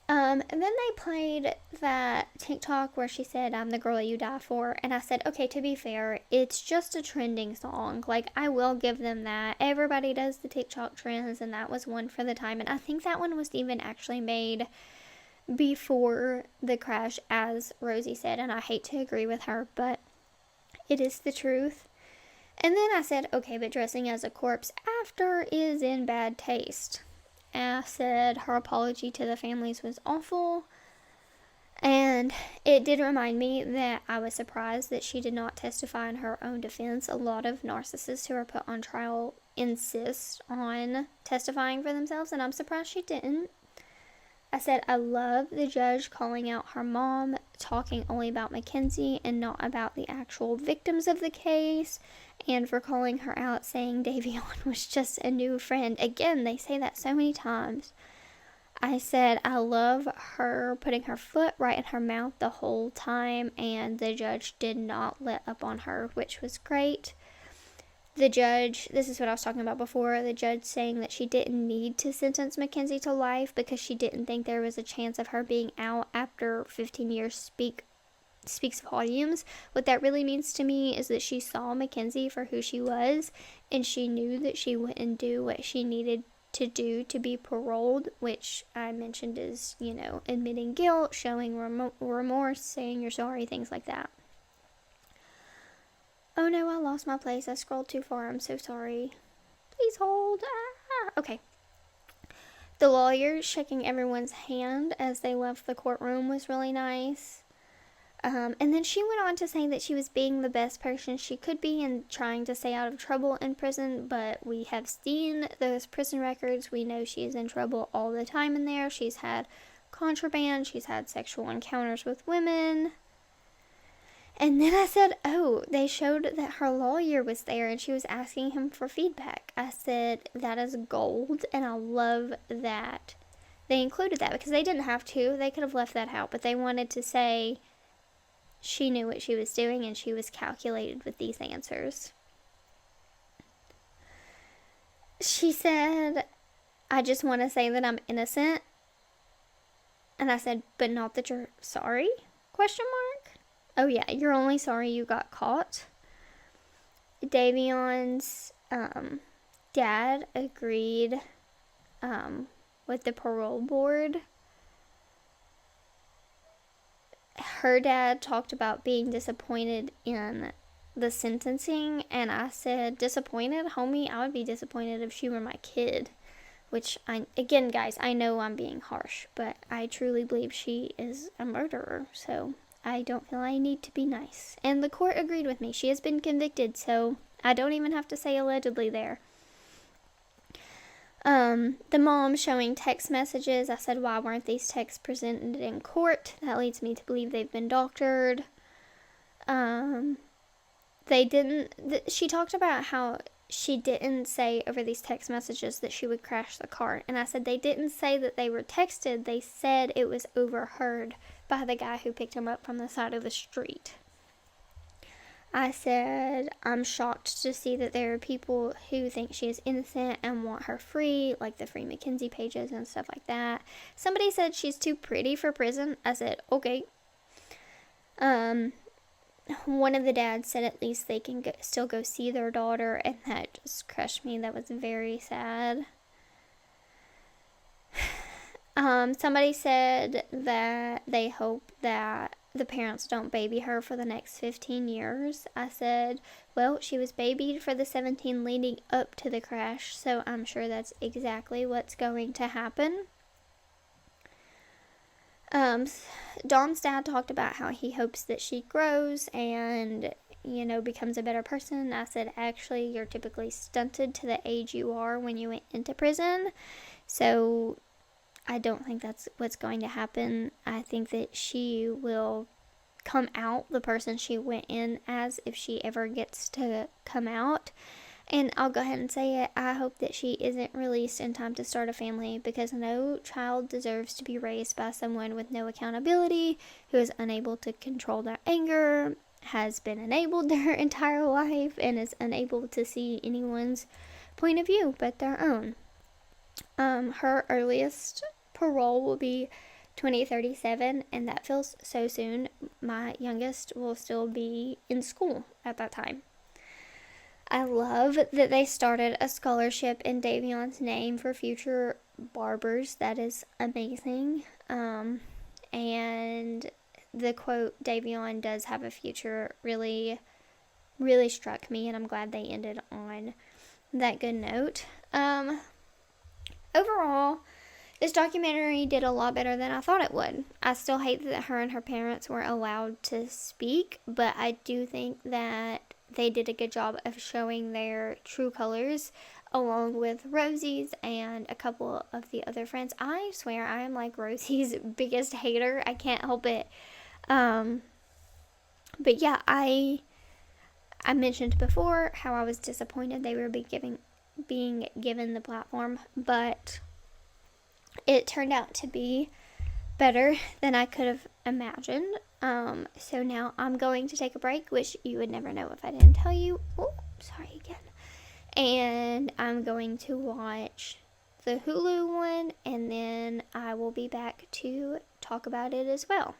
And then they played that TikTok where she said, "I'm the girl that you die for." And I said, okay, to be fair, it's just a trending song. Like, I will give them that. Everybody does the TikTok trends, and that was one for the time. And I think that one was even actually made before the crash, as Rosie said. And I hate to agree with her, but it is the truth. And then I said, okay, but dressing as a corpse after is in bad taste. And I said her apology to the families was awful. And it did remind me that I was surprised that she did not testify in her own defense. A lot of narcissists who are put on trial insist on testifying for themselves, and I'm surprised she didn't. I said I love the judge calling out her mom, talking only about Makenzie and not about the actual victims of the case, and for calling her out, saying Davion was just a new friend. Again, they say that so many times. I said I love her putting her foot right in her mouth the whole time, and the judge did not let up on her, which was great. The judge, this is what I was talking about before, the judge saying that she didn't need to sentence Makenzie to life because she didn't think there was a chance of her being out after 15 years speaks volumes. What that really means to me is that she saw Makenzie for who she was, and she knew that she wouldn't do what she needed to do to be paroled, which I mentioned is, admitting guilt, showing remorse, saying you're sorry, things like that. Oh no, I lost my place. I scrolled too far. I'm so sorry. Please hold. Okay. The lawyer shaking everyone's hand as they left the courtroom was really nice. And then she went on to say that she was being the best person she could be and trying to stay out of trouble in prison, but we have seen those prison records. We know she is in trouble all the time in there. She's had contraband. She's had sexual encounters with women. And then I said, oh, they showed that her lawyer was there and she was asking him for feedback. I said, that is gold, and I love that they included that because they didn't have to. They could have left that out, but they wanted to say she knew what she was doing and she was calculated with these answers. She said, I just want to say that I'm innocent. And I said, but not that you're sorry? Question mark? Oh yeah, you're only sorry you got caught. Davion's dad agreed with the parole board. Her dad talked about being disappointed in the sentencing, and I said, disappointed? Homie, I would be disappointed if she were my kid. Which, again, guys, I know I'm being harsh, but I truly believe she is a murderer, so I don't feel I need to be nice. And the court agreed with me. She has been convicted, so I don't even have to say allegedly there. The mom showing text messages. I said, why weren't these texts presented in court? That leads me to believe they've been doctored. They didn't. She talked about how she didn't say over these text messages that she would crash the car. And I said, they didn't say that they were texted. They said it was overheard by the guy who picked him up from the side of the street. I said, I'm shocked to see that there are people who think she is innocent and want her free, like the Free Makenzie pages and stuff like that. Somebody said she's too pretty for prison. I said, okay. One of the dads said at least they can still go see their daughter, and that just crushed me. That was very sad. Somebody said that they hope that the parents don't baby her for the next 15 years. I said, well, she was babied for the 17 leading up to the crash, so I'm sure that's exactly what's going to happen. Dawn's dad talked about how he hopes that she grows and, becomes a better person. I said, actually, you're typically stunted to the age you are when you went into prison, so I don't think that's what's going to happen. I think that she will come out the person she went in as if she ever gets to come out. And I'll go ahead and say it. I hope that she isn't released in time to start a family, because no child deserves to be raised by someone with no accountability, who is unable to control their anger, has been enabled their entire life and is unable to see anyone's point of view but their own. Her earliest parole will be 2037, and that feels so soon. My youngest will still be in school at that time. I love that they started a scholarship in Davion's name for future barbers. That is amazing. And the quote, Davion does have a future, really, really struck me, and I'm glad they ended on that good note. Overall, this documentary did a lot better than I thought it would. I still hate that her and her parents were allowed to speak, but I do think that they did a good job of showing their true colors, along with Rosie's and a couple of the other friends. I swear I am like Rosie's biggest hater. I can't help it. But yeah, I mentioned before how I was disappointed they were being given the platform, but it turned out to be better than I could have imagined. So now I'm going to take a break, which you would never know if I didn't tell you. Oh, sorry again. And I'm going to watch the Hulu one, and then I will be back to talk about it as well.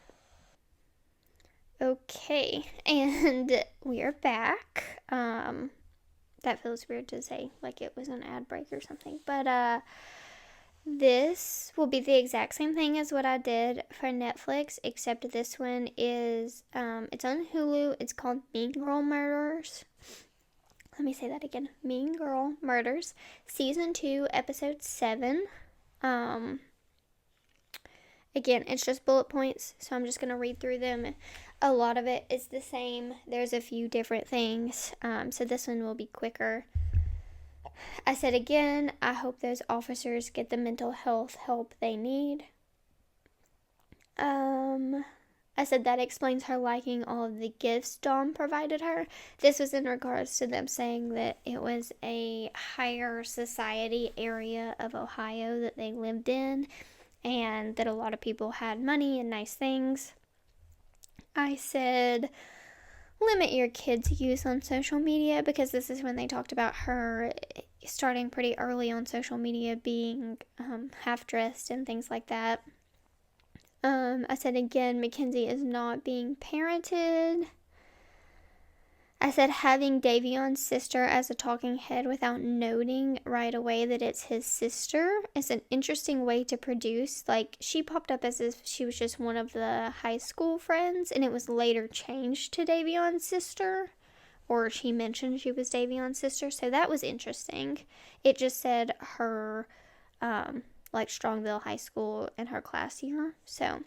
Okay, and we are back. That feels weird to say, like it was an ad break or something, but this will be the exact same thing as what I did for Netflix, except this one is, it's on Hulu. It's called Mean Girl Murders. Let me say that again. Mean Girl Murders, Season 2, Episode 7. Again, it's just bullet points, so I'm just going to read through them. A lot of it is the same. There's a few different things, so this one will be quicker. I said again, I hope those officers get the mental health help they need. I said that explains her liking all of the gifts Dom provided her. This was in regards to them saying that it was a higher society area of Ohio that they lived in, and that a lot of people had money and nice things. I said, limit your kids' use on social media, because this is when they talked about her starting pretty early on social media, being half-dressed and things like that. I said again, Makenzie is not being parented. I said having Davion's sister as a talking head without noting right away that it's his sister is an interesting way to produce. Like, she popped up as if she was just one of the high school friends, and it was later changed to Davion's sister, or she mentioned she was Davion's sister, so that was interesting. It just said her, like, Strongville High School in her class year, so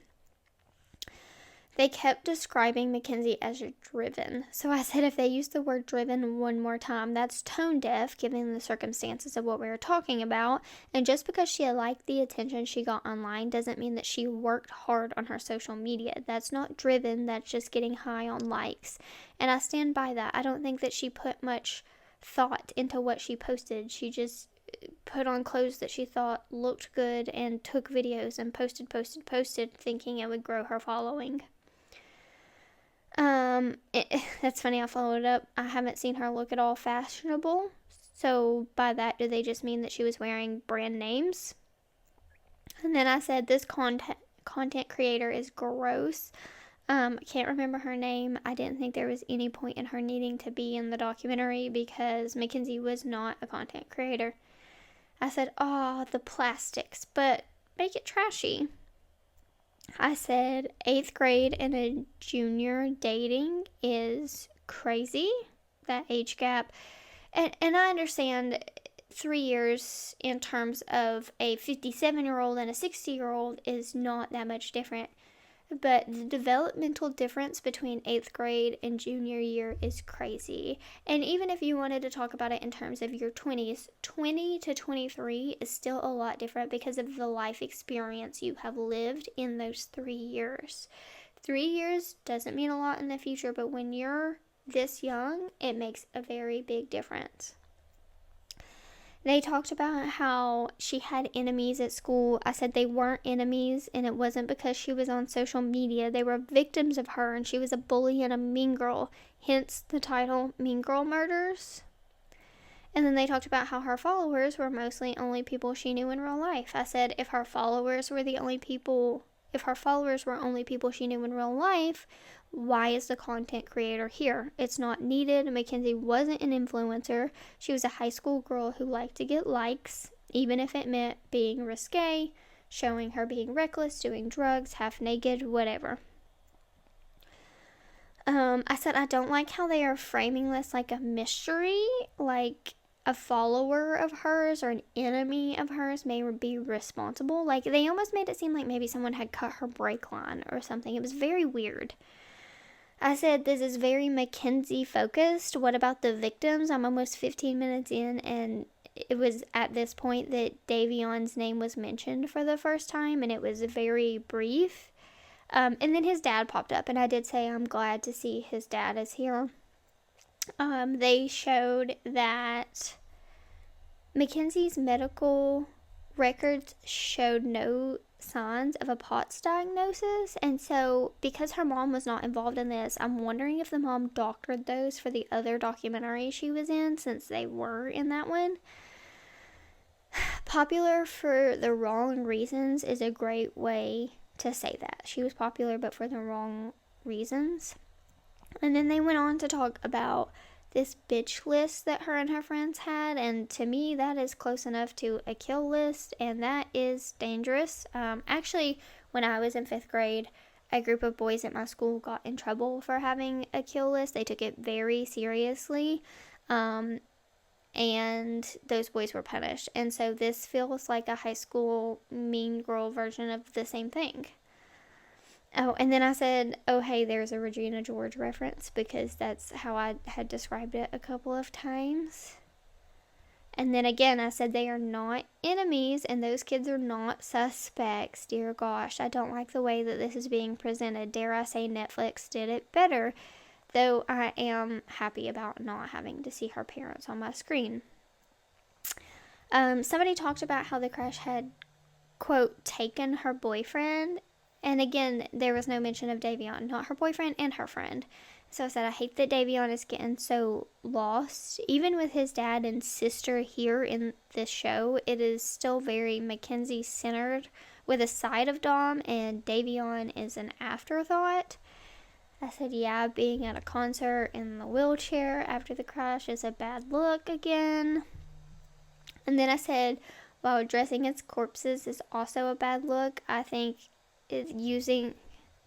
they kept describing Makenzie as driven. So I said if they use the word driven one more time, that's tone deaf given the circumstances of what we were talking about. And just because she liked the attention she got online doesn't mean that she worked hard on her social media. That's not driven, that's just getting high on likes. And I stand by that. I don't think that she put much thought into what she posted. She just put on clothes that she thought looked good and took videos and posted, thinking it would grow her following. That's funny, I followed up. I haven't seen her look at all fashionable. So by that, do they just mean that she was wearing brand names? And then I said, this content creator is gross. I can't remember her name. I didn't think there was any point in her needing to be in the documentary because Makenzie was not a content creator. I said, the plastics, but make it trashy. I said 8th grade and a junior dating is crazy, that age gap. And I understand 3 years in terms of a 57-year-old and a 60-year-old is not that much different. But the developmental difference between 8th grade and junior year is crazy. And even if you wanted to talk about it in terms of your 20s, 20 to 23 is still a lot different because of the life experience you have lived in those 3 years. 3 years doesn't mean a lot in the future, but when you're this young, it makes a very big difference. They talked about how she had enemies at school. I said they weren't enemies, and it wasn't because she was on social media. They were victims of her, and she was a bully and a mean girl, hence the title Mean Girl Murders. And then they talked about how her followers were mostly only people she knew in real life. I said if her followers were only people she knew in real life, why is the content creator here? It's not needed. Makenzie wasn't an influencer. She was a high school girl who liked to get likes, even if it meant being risque, showing her being reckless, doing drugs, half naked, whatever. I said I don't like how they are framing this like a mystery, like a follower of hers or an enemy of hers may be responsible. Like they almost made it seem like maybe someone had cut her brake line or something. It was very weird. I said this is very Makenzie focused. What about the victims? I'm almost 15 minutes in, and it was at this point that Davion's name was mentioned for the first time, and it was very brief. And then his dad popped up, and I did say I'm glad to see his dad is here. They showed that Makenzie's medical records showed no signs of a POTS diagnosis, and so because her mom was not involved in this, I'm wondering if the mom doctored those for the other documentary she was in, since they were in that one. Popular for the wrong reasons is a great way to say that. She was popular, but for the wrong reasons. And then they went on to talk about this bitch list that her and her friends had, and to me that is close enough to a kill list, and that is dangerous. Actually, when I was in 5th grade, a group of boys at my school got in trouble for having a kill list. They took it very seriously, and those boys were punished. And so this feels like a high school mean girl version of the same thing. Oh, and then I said, oh, hey, there's a Regina George reference, because that's how I had described it a couple of times. And then again, I said they are not enemies, and those kids are not suspects. Dear gosh, I don't like the way that this is being presented. Dare I say Netflix did it better, though I am happy about not having to see her parents on my screen. Somebody talked about how the crash had, quote, taken her boyfriend. And again, there was no mention of Davion, not her boyfriend and her friend. So I said, I hate that Davion is getting so lost. Even with his dad and sister here in this show, it is still very Makenzie centered, with a side of Dom, and Davion is an afterthought. I said, yeah, being at a concert in the wheelchair after the crash is a bad look again. And then I said, while dressing as corpses is also a bad look, I think using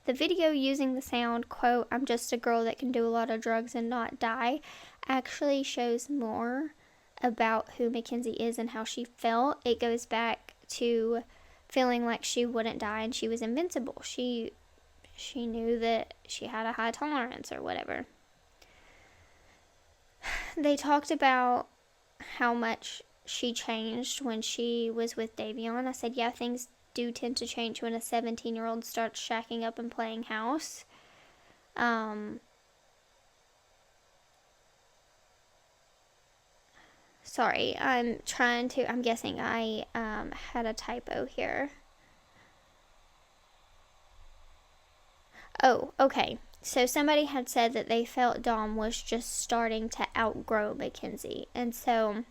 the sound, quote, I'm just a girl that can do a lot of drugs and not die, actually shows more about who Makenzie is and how she felt. It goes back to feeling like she wouldn't die and she was invincible. She knew that she had a high tolerance or whatever. They talked about how much she changed when she was with Davion. I said, yeah, things do tend to change when a 17-year-old starts shacking up and playing house. Sorry, I'm guessing I had a typo here. Oh, okay. So somebody had said that they felt Dom was just starting to outgrow Makenzie. And so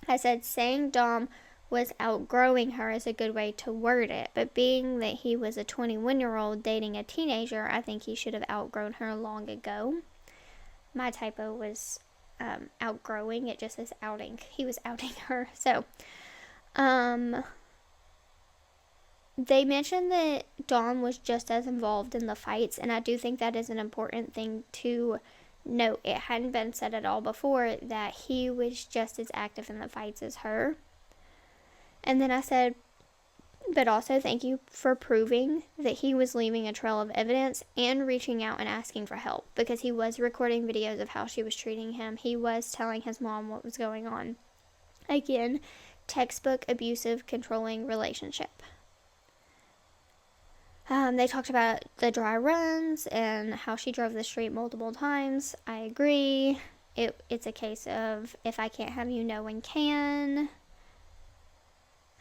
I said saying Dom was outgrowing her is a good way to word it, but being that he was a 21-year-old dating a teenager, I think he should have outgrown her long ago. My typo was outgrowing. It just says outing. He was outing her. So they mentioned that Dom was just as involved in the fights, and I do think that is an important thing to note. It hadn't been said at all before that he was just as active in the fights as her. And then I said, but also thank you for proving that he was leaving a trail of evidence and reaching out and asking for help, because he was recording videos of how she was treating him. He was telling his mom what was going on. Again, textbook abusive, controlling relationship. They talked about the dry runs and how she drove the street multiple times. I agree. it's a case of if I can't have you, no one can.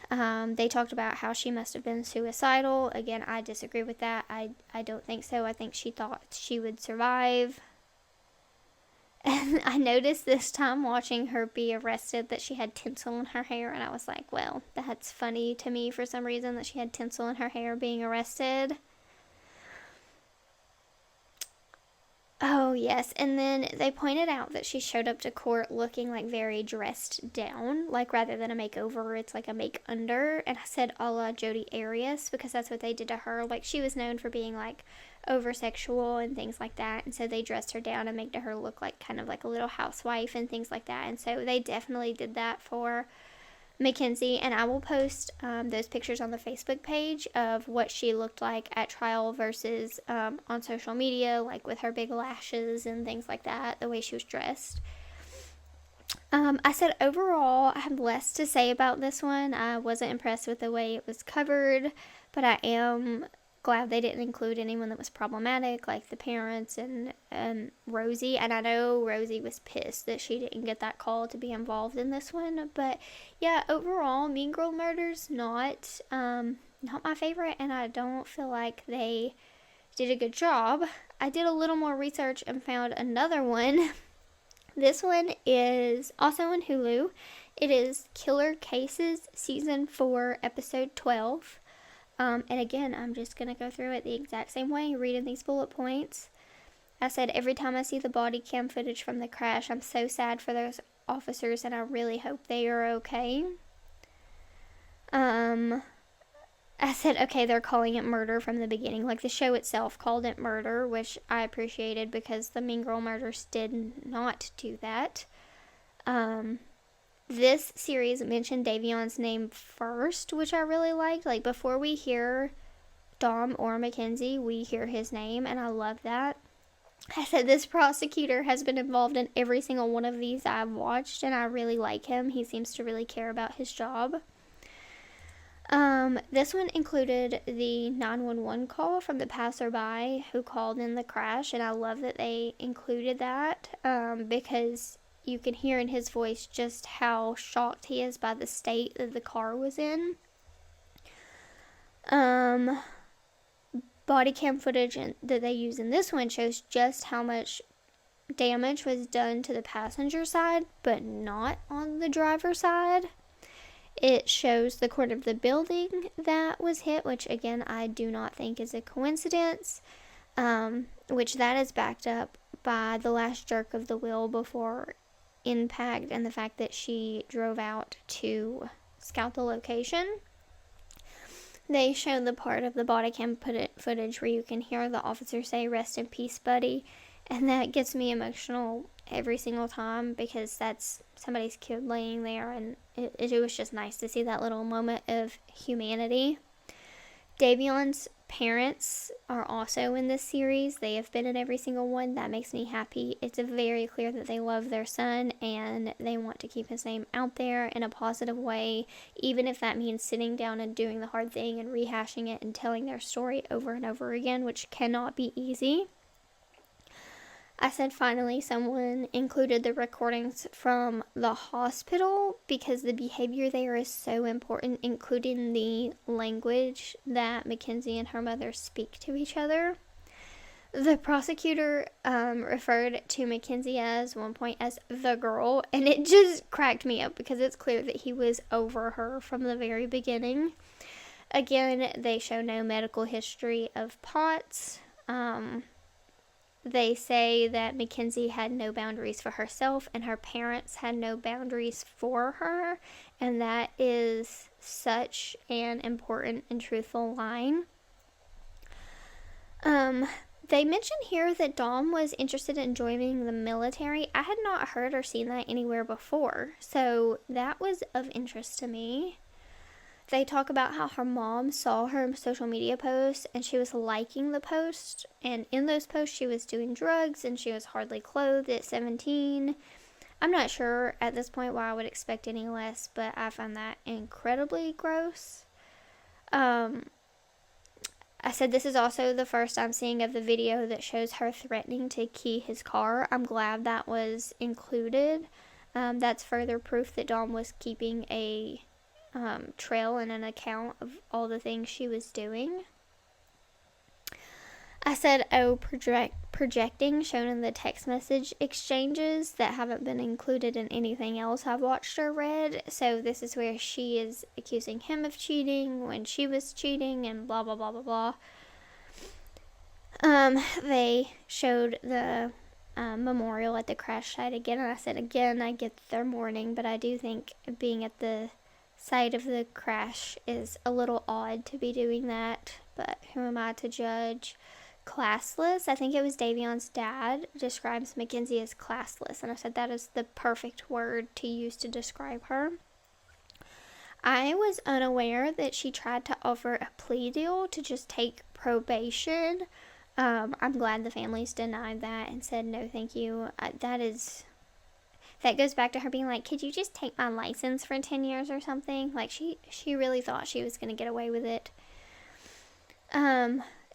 They talked about how she must have been suicidal. Again, I disagree with that. I don't think so. I think she thought she would survive. And I noticed this time watching her be arrested that she had tinsel in her hair, and I was like, well, that's funny to me for some reason that she had tinsel in her hair being arrested. Oh, yes. And then they pointed out that she showed up to court looking like very dressed down. Like rather than a makeover, it's like a make under. And I said a la Jodi Arias because that's what they did to her. Like she was known for being like over sexual and things like that. And so they dressed her down and made her look like kind of like a little housewife and things like that. And so they definitely did that for Makenzie, and I will post those pictures on the Facebook page of what she looked like at trial versus on social media, like with her big lashes and things like that, the way she was dressed. I said overall, I have less to say about this one. I wasn't impressed with the way it was covered, but I am glad they didn't include anyone that was problematic, like the parents and Rosie. And I know Rosie was pissed that she didn't get that call to be involved in this one. But yeah, overall, Mean Girl Murders not my favorite, and I don't feel like they did a good job. I did a little more research and found another one. This one is also on Hulu. It is Killer Cases Season 4, Episode 12. And again, I'm just going to go through it the exact same way, reading these bullet points. I said, every time I see the body cam footage from the crash, I'm so sad for those officers, and I really hope they are okay. I said, okay, they're calling it murder from the beginning. Like, the show itself called it murder, which I appreciated because the Mean Girl Murders did not do that. This series mentioned Davion's name first, which I really liked. Like, before we hear Dom or Makenzie, we hear his name, and I love that. I said this prosecutor has been involved in every single one of these I've watched, and I really like him. He seems to really care about his job. This one included the 911 call from the passerby who called in the crash, and I love that they included that because you can hear in his voice just how shocked he is by the state that the car was in. Body cam footage that they use in this one shows just how much damage was done to the passenger side, but not on the driver's side. It shows the corner of the building that was hit, which again, I do not think is a coincidence, which that is backed up by the last jerk of the wheel before impact and the fact that she drove out to scout the location. They showed the part of the body cam footage where you can hear the officer say, "Rest in peace, buddy," and that gets me emotional every single time because that's somebody's kid laying there, and it was just nice to see that little moment of humanity. Davion's parents are also in this series. They have been in every single one. That makes me happy. It's very clear that they love their son and they want to keep his name out there in a positive way, even if that means sitting down and doing the hard thing and rehashing it and telling their story over and over again, which cannot be easy. I said finally someone included the recordings from the hospital because the behavior there is so important, including the language that Makenzie and her mother speak to each other. The prosecutor referred to Makenzie as one point as the girl, and it just cracked me up because it's clear that he was over her from the very beginning. Again, they show no medical history of POTS. They say that Makenzie had no boundaries for herself and her parents had no boundaries for her, and that is such an important and truthful line. They mentioned here that Dom was interested in joining the military. I had not heard or seen that anywhere before, so that was of interest to me. They talk about how her mom saw her social media posts and she was liking the post, and in those posts she was doing drugs and she was hardly clothed at 17. I'm not sure at this point why I would expect any less, but I find that incredibly gross. I said this is also the first I'm seeing of the video that shows her threatening to key his car. I'm glad that was included. That's further proof that Dom was keeping a trail and an account of all the things she was doing. I said, oh, projecting shown in the text message exchanges that haven't been included in anything else I've watched or read. So this is where she is accusing him of cheating when she was cheating and blah, blah, blah, blah, blah. They showed the memorial at the crash site again. And I said, again, I get that they're mourning, but I do think being at the site of the crash is a little odd to be doing that. But who am I to judge? Classless. I think it was Davion's dad describes Makenzie as classless, and I said that is the perfect word to use to describe her. I was unaware that she tried to offer a plea deal to just take probation. I'm glad the families denied that and said no thank you. That goes back to her being like, could you just take my license for 10 years or something? Like she really thought she was going to get away with it.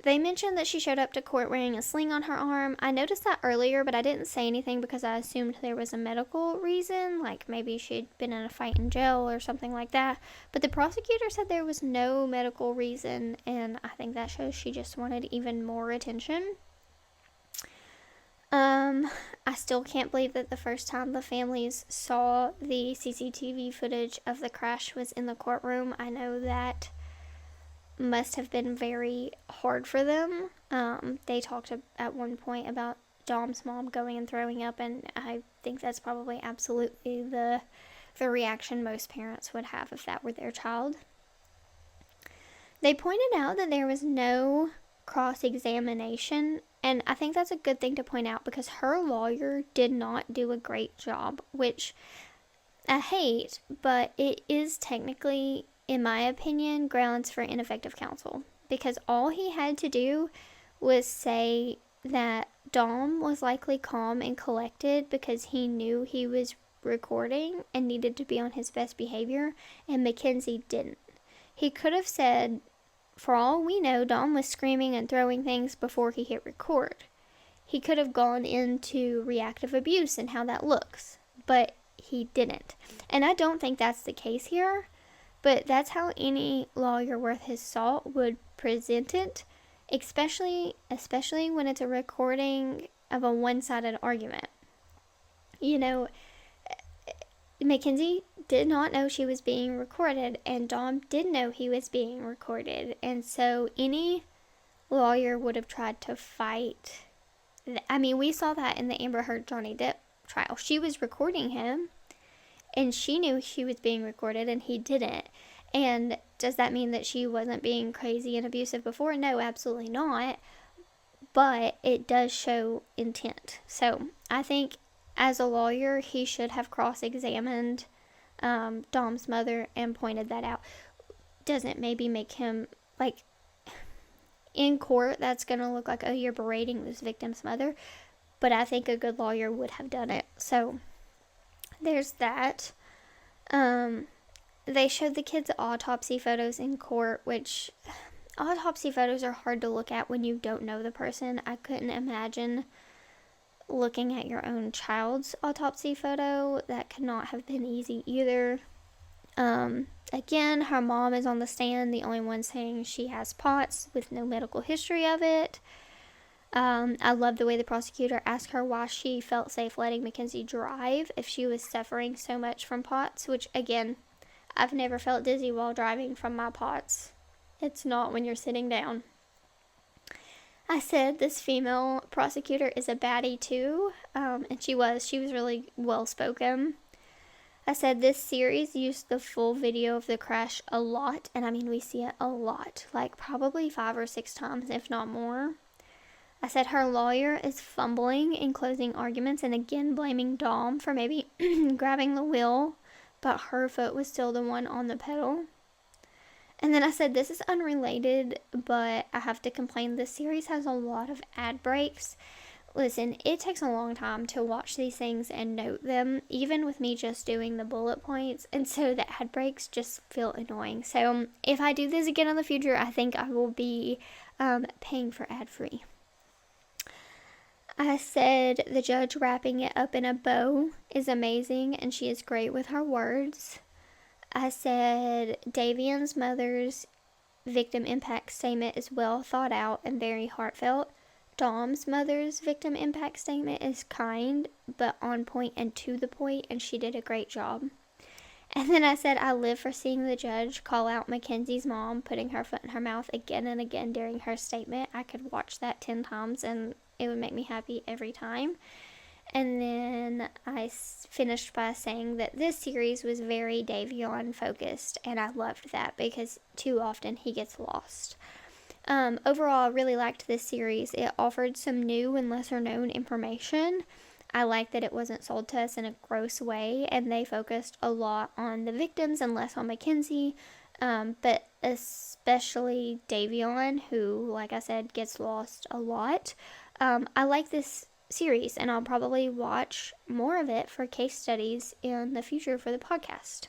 They mentioned that she showed up to court wearing a sling on her arm. I noticed that earlier, but I didn't say anything because I assumed there was a medical reason, like maybe she'd been in a fight in jail or something like that. But the prosecutor said there was no medical reason, and I think that shows she just wanted even more attention. I still can't believe that the first time the families saw the CCTV footage of the crash was in the courtroom. I know that must have been very hard for them. They talked at one point about Dom's mom going and throwing up, and I think that's probably absolutely the reaction most parents would have if that were their child. They pointed out that there was no cross-examination, and I think that's a good thing to point out because her lawyer did not do a great job, which I hate, but it is technically, in my opinion, grounds for ineffective counsel, because all he had to do was say that Dom was likely calm and collected because he knew he was recording and needed to be on his best behavior, and Makenzie didn't. He could have said, for all we know, Dom was screaming and throwing things before he hit record. He could have gone into reactive abuse and how that looks, but he didn't. And I don't think that's the case here. But that's how any lawyer worth his salt would present it, especially when it's a recording of a one-sided argument. You know, Makenzie did not know she was being recorded, and Dom did know he was being recorded. And so any lawyer would have tried to fight. I mean, we saw that in the Amber Heard Johnny Depp trial. She was recording him, and she knew she was being recorded and he didn't. And does that mean that she wasn't being crazy and abusive before? No, absolutely not. But it does show intent. So I think as a lawyer, he should have cross-examined Dom's mother and pointed that out. Doesn't maybe make him, like, in court, that's going to look like, oh, you're berating this victim's mother. But I think a good lawyer would have done it. So there's that. They showed the kids' autopsy photos in court, which autopsy photos are hard to look at when you don't know the person. I couldn't imagine looking at your own child's autopsy photo. That could not have been easy either. Again, her mom is on the stand, the only one saying she has POTS with no medical history of it. I love the way the prosecutor asked her why she felt safe letting Makenzie drive if she was suffering so much from POTS, which, again, I've never felt dizzy while driving from my POTS. It's not when you're sitting down. I said this female prosecutor is a baddie too, and she was really well-spoken. I said this series used the full video of the crash a lot, and I mean we see it a lot, like probably 5 or 6 times, if not more. I said her lawyer is fumbling in closing arguments and again blaming Dom for maybe grabbing the wheel, but her foot was still the one on the pedal. And then I said this is unrelated, but I have to complain. This series has a lot of ad breaks. Listen, it takes a long time to watch these things and note them, even with me just doing the bullet points, and so the ad breaks just feel annoying. So if I do this again in the future, I think I will be paying for ad-free. I said the judge wrapping it up in a bow is amazing, and she is great with her words. I said Davian's mother's victim impact statement is well thought out and very heartfelt. Dom's mother's victim impact statement is kind, but on point and to the point, and she did a great job. And then I said I live for seeing the judge call out Mackenzie's mom putting her foot in her mouth again and again during her statement. I could watch that 10 times and it would make me happy every time. And then I finished by saying that this series was very Davion focused, and I loved that because too often he gets lost. Overall, I really liked this series. It offered some new and lesser known information. I liked that it wasn't sold to us in a gross way, and they focused a lot on the victims and less on Makenzie, but especially Davion, who, like I said, gets lost a lot. I like this series, and I'll probably watch more of it for case studies in the future for the podcast.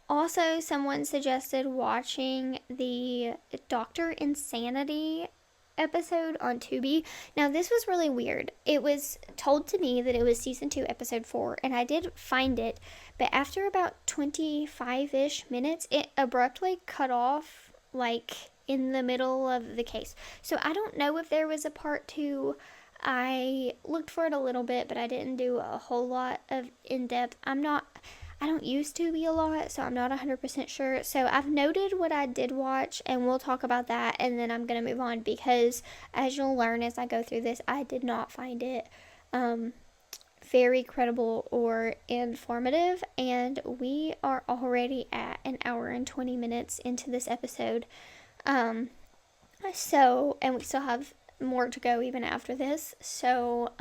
Also, someone suggested watching the Dr. Insanity episode on Tubi. Now, this was really weird. It was told to me that it was season 2, episode 4, and I did find it, but after about 25-ish minutes, it abruptly cut off, like, in the middle of the case. So I don't know if there was a part 2. I looked for it a little bit, but I didn't do a whole lot of in-depth. I don't use Tubi a lot, so I'm not 100% sure. So I've noted what I did watch, and we'll talk about that, and then I'm going to move on, because as you'll learn as I go through this, I did not find it very credible or informative, and we are already at an hour and 20 minutes into this episode. And we still have more to go even after this. So,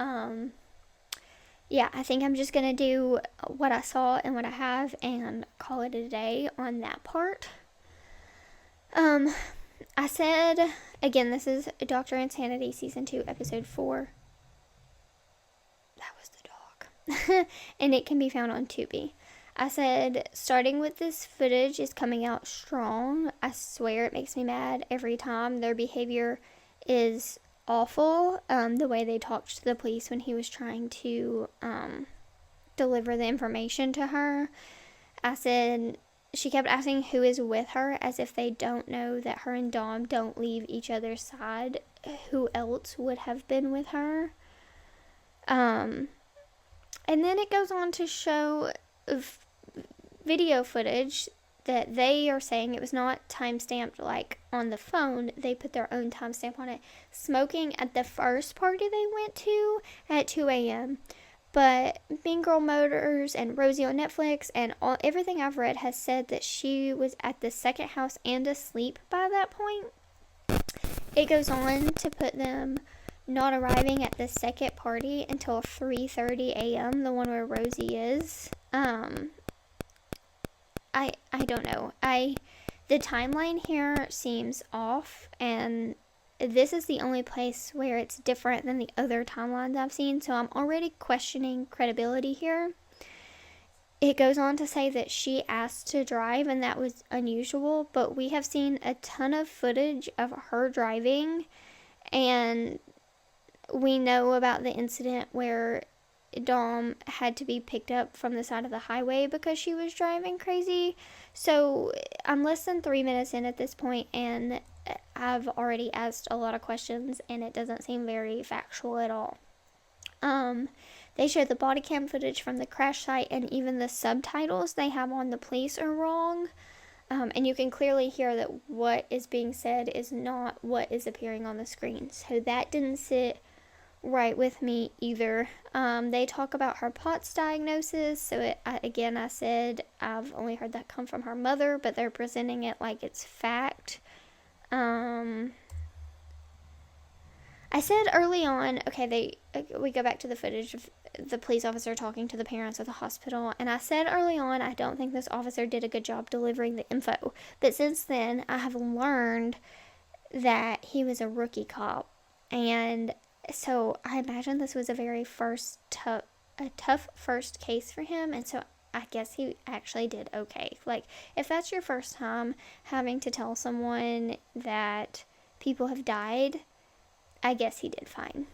yeah, I think I'm just going to do what I saw and what I have and call it a day on that part. I said, again, this is Dr. Insanity Season 2, Episode 4. That was the dog. And it can be found on Tubi. I said, starting with this footage is coming out strong. I swear it makes me mad every time. Their behavior is awful. The way they talked to the police when he was trying to deliver the information to her. I said, she kept asking who is with her as if they don't know that her and Dom don't leave each other's side. Who else would have been with her? And then it goes on to show video footage that they are saying it was not time-stamped like on the phone. They put their own timestamp on it. Smoking at the first party they went to at 2 a.m. But Mean Girl Motors and Rosie on Netflix and everything I've read has said that she was at the second house and asleep by that point. It goes on to put them not arriving at the second party until 3:30 a.m., the one where Rosie is. I don't know. The timeline here seems off, and this is the only place where it's different than the other timelines I've seen, so I'm already questioning credibility here. It goes on to say that she asked to drive, and that was unusual, but we have seen a ton of footage of her driving, and we know about the incident where Dom had to be picked up from the side of the highway because she was driving crazy. So I'm less than 3 minutes in at this point, and I've already asked a lot of questions, and it doesn't seem very factual at all. They showed the body cam footage from the crash site, and even the subtitles they have on the police are wrong. And you can clearly hear that what is being said is not what is appearing on the screen. So that didn't sit right with me either. They talk about her POTS diagnosis. So I said I've only heard that come from her mother, but they're presenting it like it's fact. I said early on, we go back to the footage of the police officer talking to the parents of the hospital, and I said early on I don't think this officer did a good job delivering the info. But since then, I have learned that he was a rookie cop, and so I imagine this was a very tough first case for him, and so I guess he actually did okay. Like, if that's your first time having to tell someone that people have died, I guess he did fine.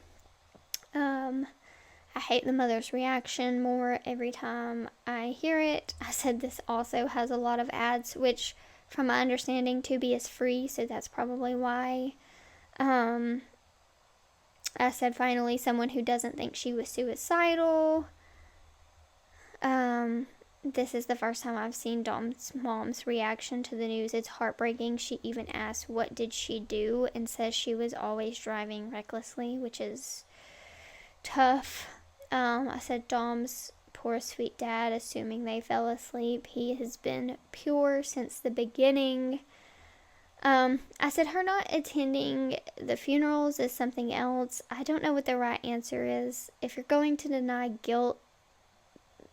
I hate the mother's reaction more every time I hear it. I said this also has a lot of ads, which from my understanding Tubi is free, so that's probably why. I said finally someone who doesn't think she was suicidal. This is the first time I've seen Dom's mom's reaction to the news. It's heartbreaking. She even asked what did she do and says she was always driving recklessly, which is tough. I said Dom's poor sweet dad, assuming they fell asleep. He has been pure since the beginning. I said her not attending the funerals is something else. I don't know what the right answer is. If you're going to deny guilt,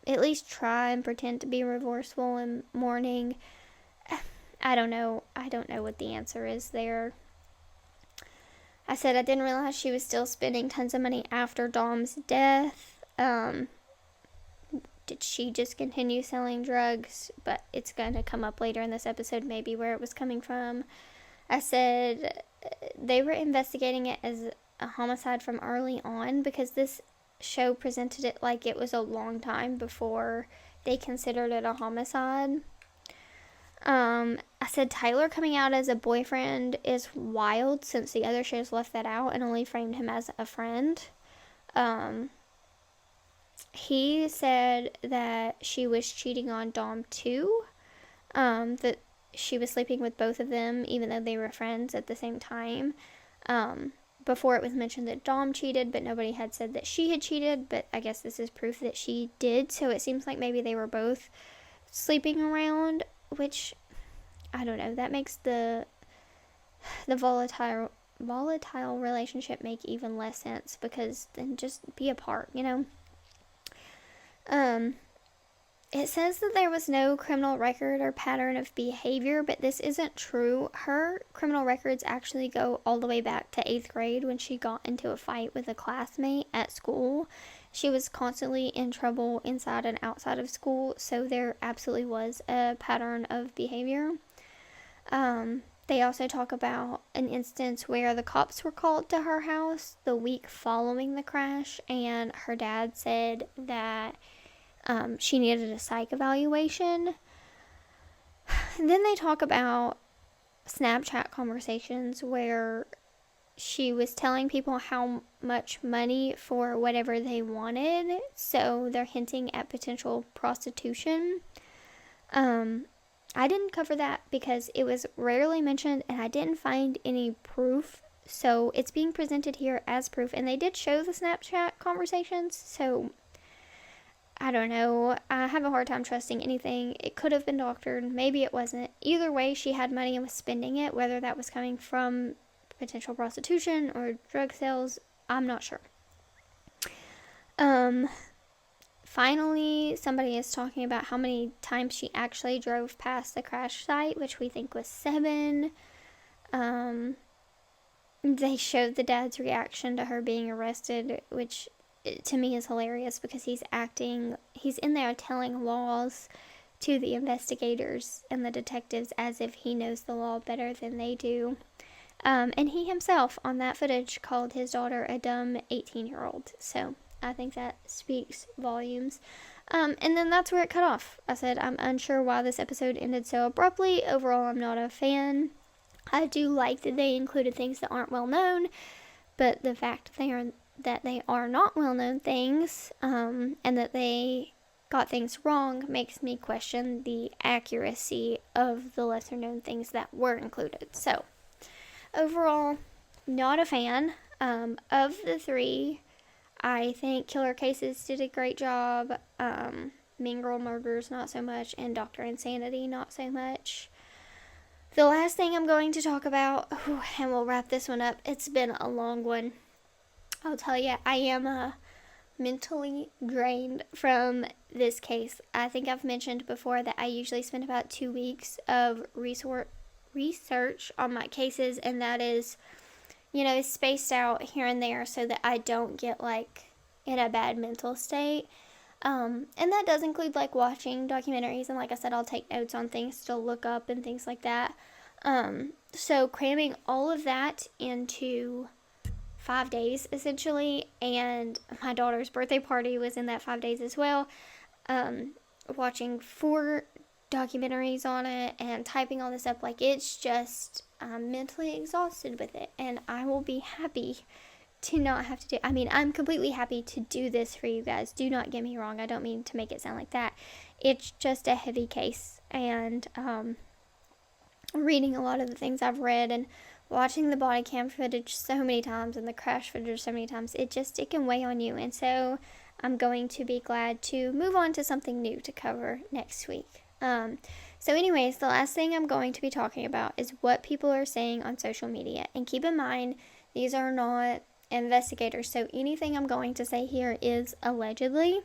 at least try and pretend to be remorseful in mourning. I don't know. I don't know what the answer is there. I said I didn't realize she was still spending tons of money after Dom's death. Did she just continue selling drugs? But it's going to come up later in this episode, maybe where it was coming from. I said they were investigating it as a homicide from early on because this show presented it like it was a long time before they considered it a homicide. I said Tyler coming out as a boyfriend is wild since the other shows left that out and only framed him as a friend. He said that she was cheating on Dom too. That she was sleeping with both of them even though they were friends at the same time. Before it was mentioned that Dom cheated, but nobody had said that she had cheated, but I guess this is proof that she did, so it seems like maybe they were both sleeping around, which, I don't know, that makes the volatile relationship make even less sense, because then just be apart, you know? It says that there was no criminal record or pattern of behavior, but this isn't true. Her criminal records actually go all the way back to 8th grade when she got into a fight with a classmate at school. She was constantly in trouble inside and outside of school, so there absolutely was a pattern of behavior. They also talk about an instance where the cops were called to her house the week following the crash, and her dad said that she needed a psych evaluation. Then they talk about Snapchat conversations where she was telling people how much money for whatever they wanted, so they're hinting at potential prostitution. I didn't cover that because it was rarely mentioned and I didn't find any proof, so it's being presented here as proof, and they did show the Snapchat conversations, so I don't know. I have a hard time trusting anything. It could have been doctored. Maybe it wasn't. Either way, she had money and was spending it. Whether that was coming from potential prostitution or drug sales, I'm not sure. Finally, somebody is talking about how many times she actually drove past the crash site, which we think was 7. They showed the dad's reaction to her being arrested, which to me is hilarious because he's in there telling laws to the investigators and the detectives as if he knows the law better than they do. And he himself on that footage called his daughter a dumb 18-year-old. So I think that speaks volumes. And then that's where it cut off. I said I'm unsure why this episode ended so abruptly. Overall, I'm not a fan. I do like that they included things that aren't well known, but the fact that they are not well-known things, and that they got things wrong makes me question the accuracy of the lesser-known things that were included. So, overall, not a fan. Of the 3, I think Killer Cases did a great job, Mean Girl Murders not so much, and Dr. Insanity not so much. The last thing I'm going to talk about, and we'll wrap this one up, it's been a long one. I'll tell you, I am mentally drained from this case. I think I've mentioned before that I usually spend about 2 weeks of research on my cases, and that is, spaced out here and there so that I don't get, in a bad mental state. And that does include like watching documentaries, and like I said, I'll take notes on things to look up and things like that. So cramming all of that into 5 days essentially, and my daughter's birthday party was in that 5 days as well. Watching 4 documentaries on it and typing all this up, like it's just, I'm mentally exhausted with it, and I will be happy to not have to do, I mean, I'm completely happy to do this for you guys. Do not get me wrong. I don't mean to make it sound like that. It's just a heavy case, and reading a lot of the things I've read and watching the body cam footage so many times and the crash footage so many times, it can weigh on you. And so I'm going to be glad to move on to something new to cover next week. So anyways, the last thing I'm going to be talking about is what people are saying on social media. And keep in mind, these are not investigators, so anything I'm going to say here is allegedly.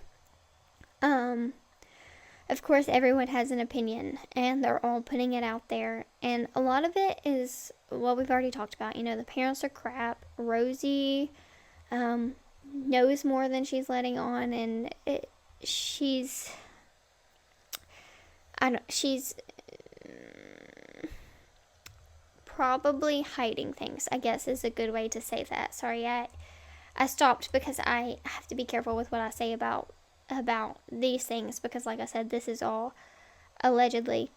Of course, everyone has an opinion, and they're all putting it out there. And a lot of it is what we've already talked about. You know, the parents are crap. Rosie knows more than she's letting on, and she's probably hiding things, I guess is a good way to say that. Sorry, I stopped because I have to be careful with what I say about these things, because like I said, this is all allegedly.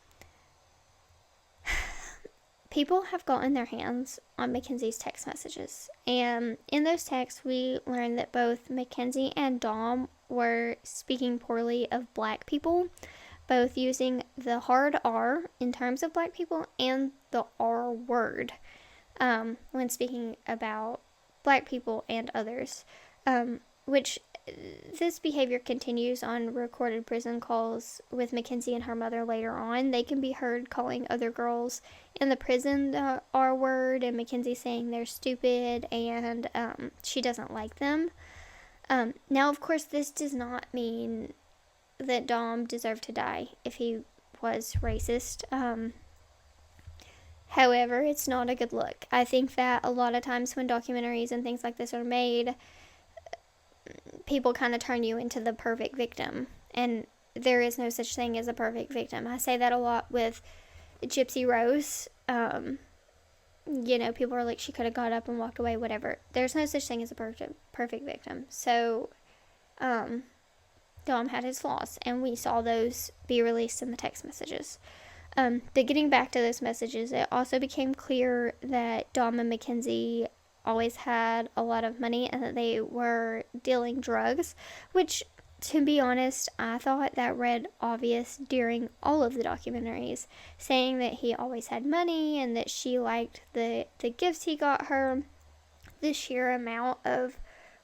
People have gotten their hands on Makenzie's text messages, and in those texts we learned that both Makenzie and Dom were speaking poorly of black people, both using the hard R in terms of black people and the R word when speaking about black people and others, which this behavior continues on recorded prison calls with Makenzie and her mother later on. They can be heard calling other girls in the prison the R word, and Makenzie saying they're stupid and she doesn't like them. Now, of course, this does not mean that Dom deserved to die if he was racist. However, it's not a good look. I think that a lot of times when documentaries and things like this are made, people kind of turn you into the perfect victim, and there is no such thing as a perfect victim. I say that a lot with Gypsy Rose. You know, people are like, she could have got up and walked away, whatever. There's no such thing as a perfect victim. So Dom had his flaws, and we saw those be released in the text messages. But getting back to those messages, it also became clear that Dom and Makenzie always had a lot of money and that they were dealing drugs, which, to be honest, I thought that read obvious during all of the documentaries, saying that he always had money and that she liked the gifts he got her, the sheer amount of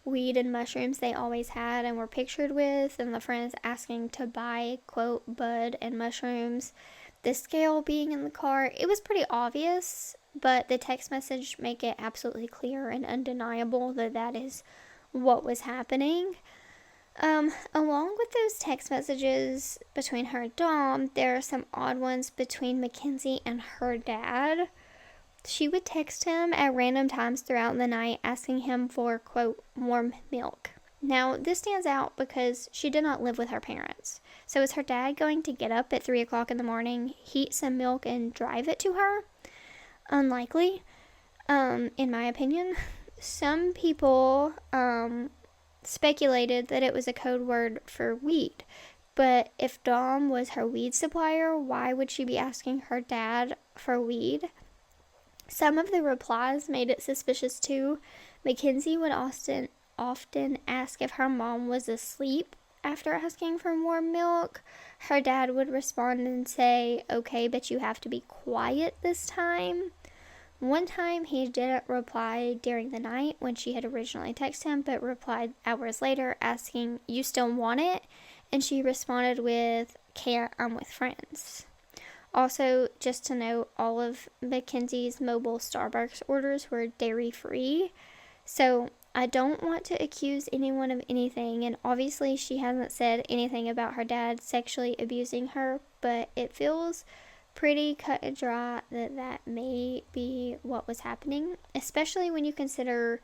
weed and mushrooms they always had and were pictured with, and the friends asking to buy, quote, bud and mushrooms, the scale being in the car. It was pretty obvious, but the text message make it absolutely clear and undeniable that that is what was happening. Along with those text messages between her and Dom, there are some odd ones between Makenzie and her dad. She would text him at random times throughout the night asking him for, quote, warm milk. Now, this stands out because she did not live with her parents. So is her dad going to get up at 3 o'clock in the morning, heat some milk, and drive it to her? Unlikely, in my opinion. Some people speculated that it was a code word for weed. But if Dom was her weed supplier, why would she be asking her dad for weed? Some of the replies made it suspicious too. Makenzie would often ask if her mom was asleep after asking for more milk. Her dad would respond and say, okay, but you have to be quiet this time. One time he didn't reply during the night when she had originally texted him, but replied hours later asking, you still want it? And she responded with, can't, I'm with friends. Also, just to note, all of Makenzie's mobile Starbucks orders were dairy-free. So I don't want to accuse anyone of anything, and obviously she hasn't said anything about her dad sexually abusing her, but it feels pretty cut and dry that that may be what was happening, especially when you consider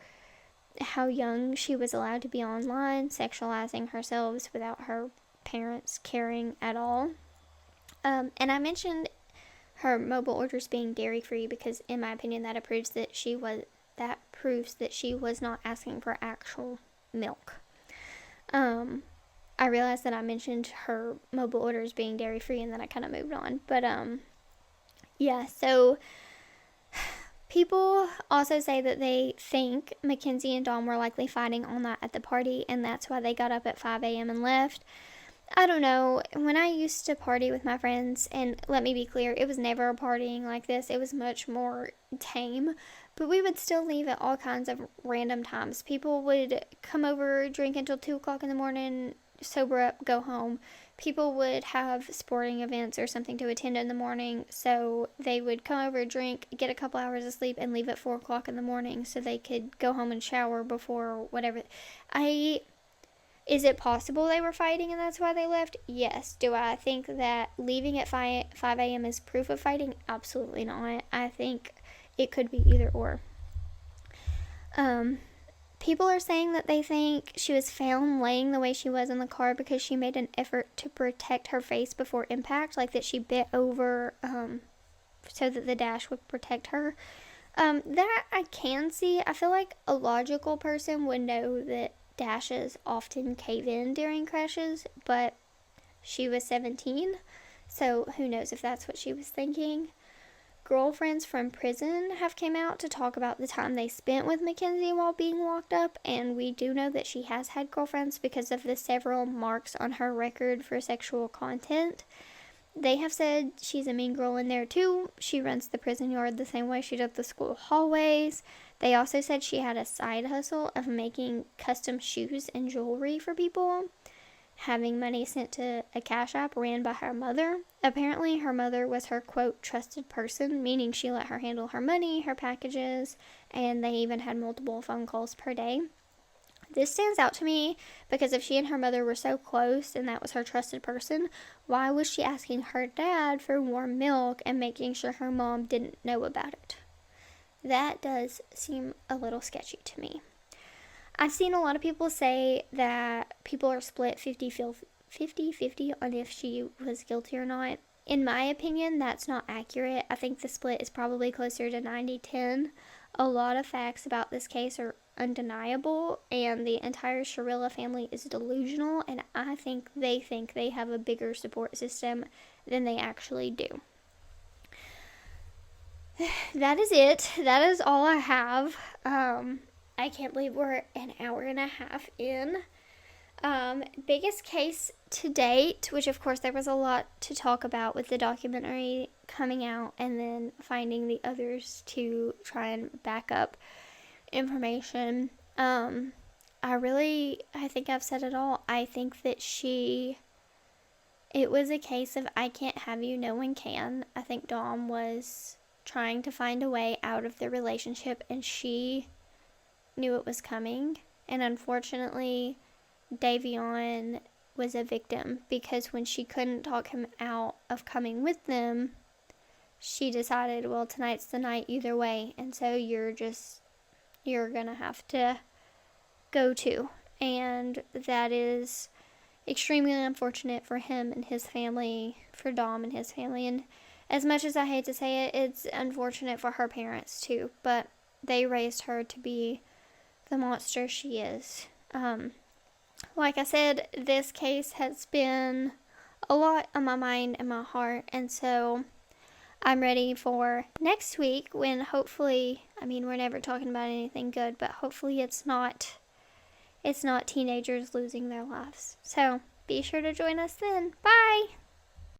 how young she was allowed to be online, sexualizing herself without her parents caring at all. And I mentioned her mobile orders being dairy free because, in my opinion, that proves that she was not asking for actual milk. I realized that I mentioned her mobile orders being dairy free, and then I kind of moved on. But yeah. So people also say that they think Makenzie and Dom were likely fighting all night at the party, and that's why they got up at 5 a.m. and left. I don't know. When I used to party with my friends, and let me be clear, it was never partying like this. It was much more tame. But we would still leave at all kinds of random times. People would come over, drink until 2 o'clock in the morning, sober up, go home. People would have sporting events or something to attend in the morning, so they would come over, drink, get a couple hours of sleep, and leave at 4 o'clock in the morning so they could go home and shower before whatever. Is it possible they were fighting and that's why they left? Yes. Do I think that leaving at 5 a.m. is proof of fighting? Absolutely not. I think it could be either or. People are saying that they think she was found laying the way she was in the car because she made an effort to protect her face before impact, like that she bent over so that the dash would protect her. That I can see. I feel like a logical person would know that dashes often cave in during crashes, but she was 17, so who knows if that's what she was thinking. Girlfriends from prison have came out to talk about the time they spent with Makenzie while being locked up, and we do know that she has had girlfriends because of the several marks on her record for sexual content. They have said she's a mean girl in there too. She runs the prison yard the same way she does the school hallways. They also said she had a side hustle of making custom shoes and jewelry for people, having money sent to a cash app ran by her mother. Apparently, her mother was her, quote, trusted person, meaning she let her handle her money, her packages, and they even had multiple phone calls per day. This stands out to me because if she and her mother were so close and that was her trusted person, why was she asking her dad for warm milk and making sure her mom didn't know about it? That does seem a little sketchy to me. I've seen a lot of people say that people are split 50-50 on if she was guilty or not. In my opinion, that's not accurate. I think the split is probably closer to 90-10. A lot of facts about this case are undeniable, and the entire Shirilla family is delusional, and I think they have a bigger support system than they actually do. That is it. That is all I have. I can't believe we're an hour and a half in. Biggest case to date, which of course there was a lot to talk about with the documentary coming out and then finding the others to try and back up information. I think I've said it all. I think that it was a case of I can't have you, no one can. I think Dom was trying to find a way out of the relationship, and she knew it was coming. And unfortunately, Davion was a victim because when she couldn't talk him out of coming with them, she decided, well, tonight's the night either way, and so you're gonna have to go too. And that is extremely unfortunate for him and his family, for Dom and his family, and as much as I hate to say it, it's unfortunate for her parents too, but they raised her to be the monster she is. Like I said, this case has been a lot on my mind and my heart, and so I'm ready for next week when hopefully, we're never talking about anything good, but hopefully it's not teenagers losing their lives. So be sure to join us then. Bye!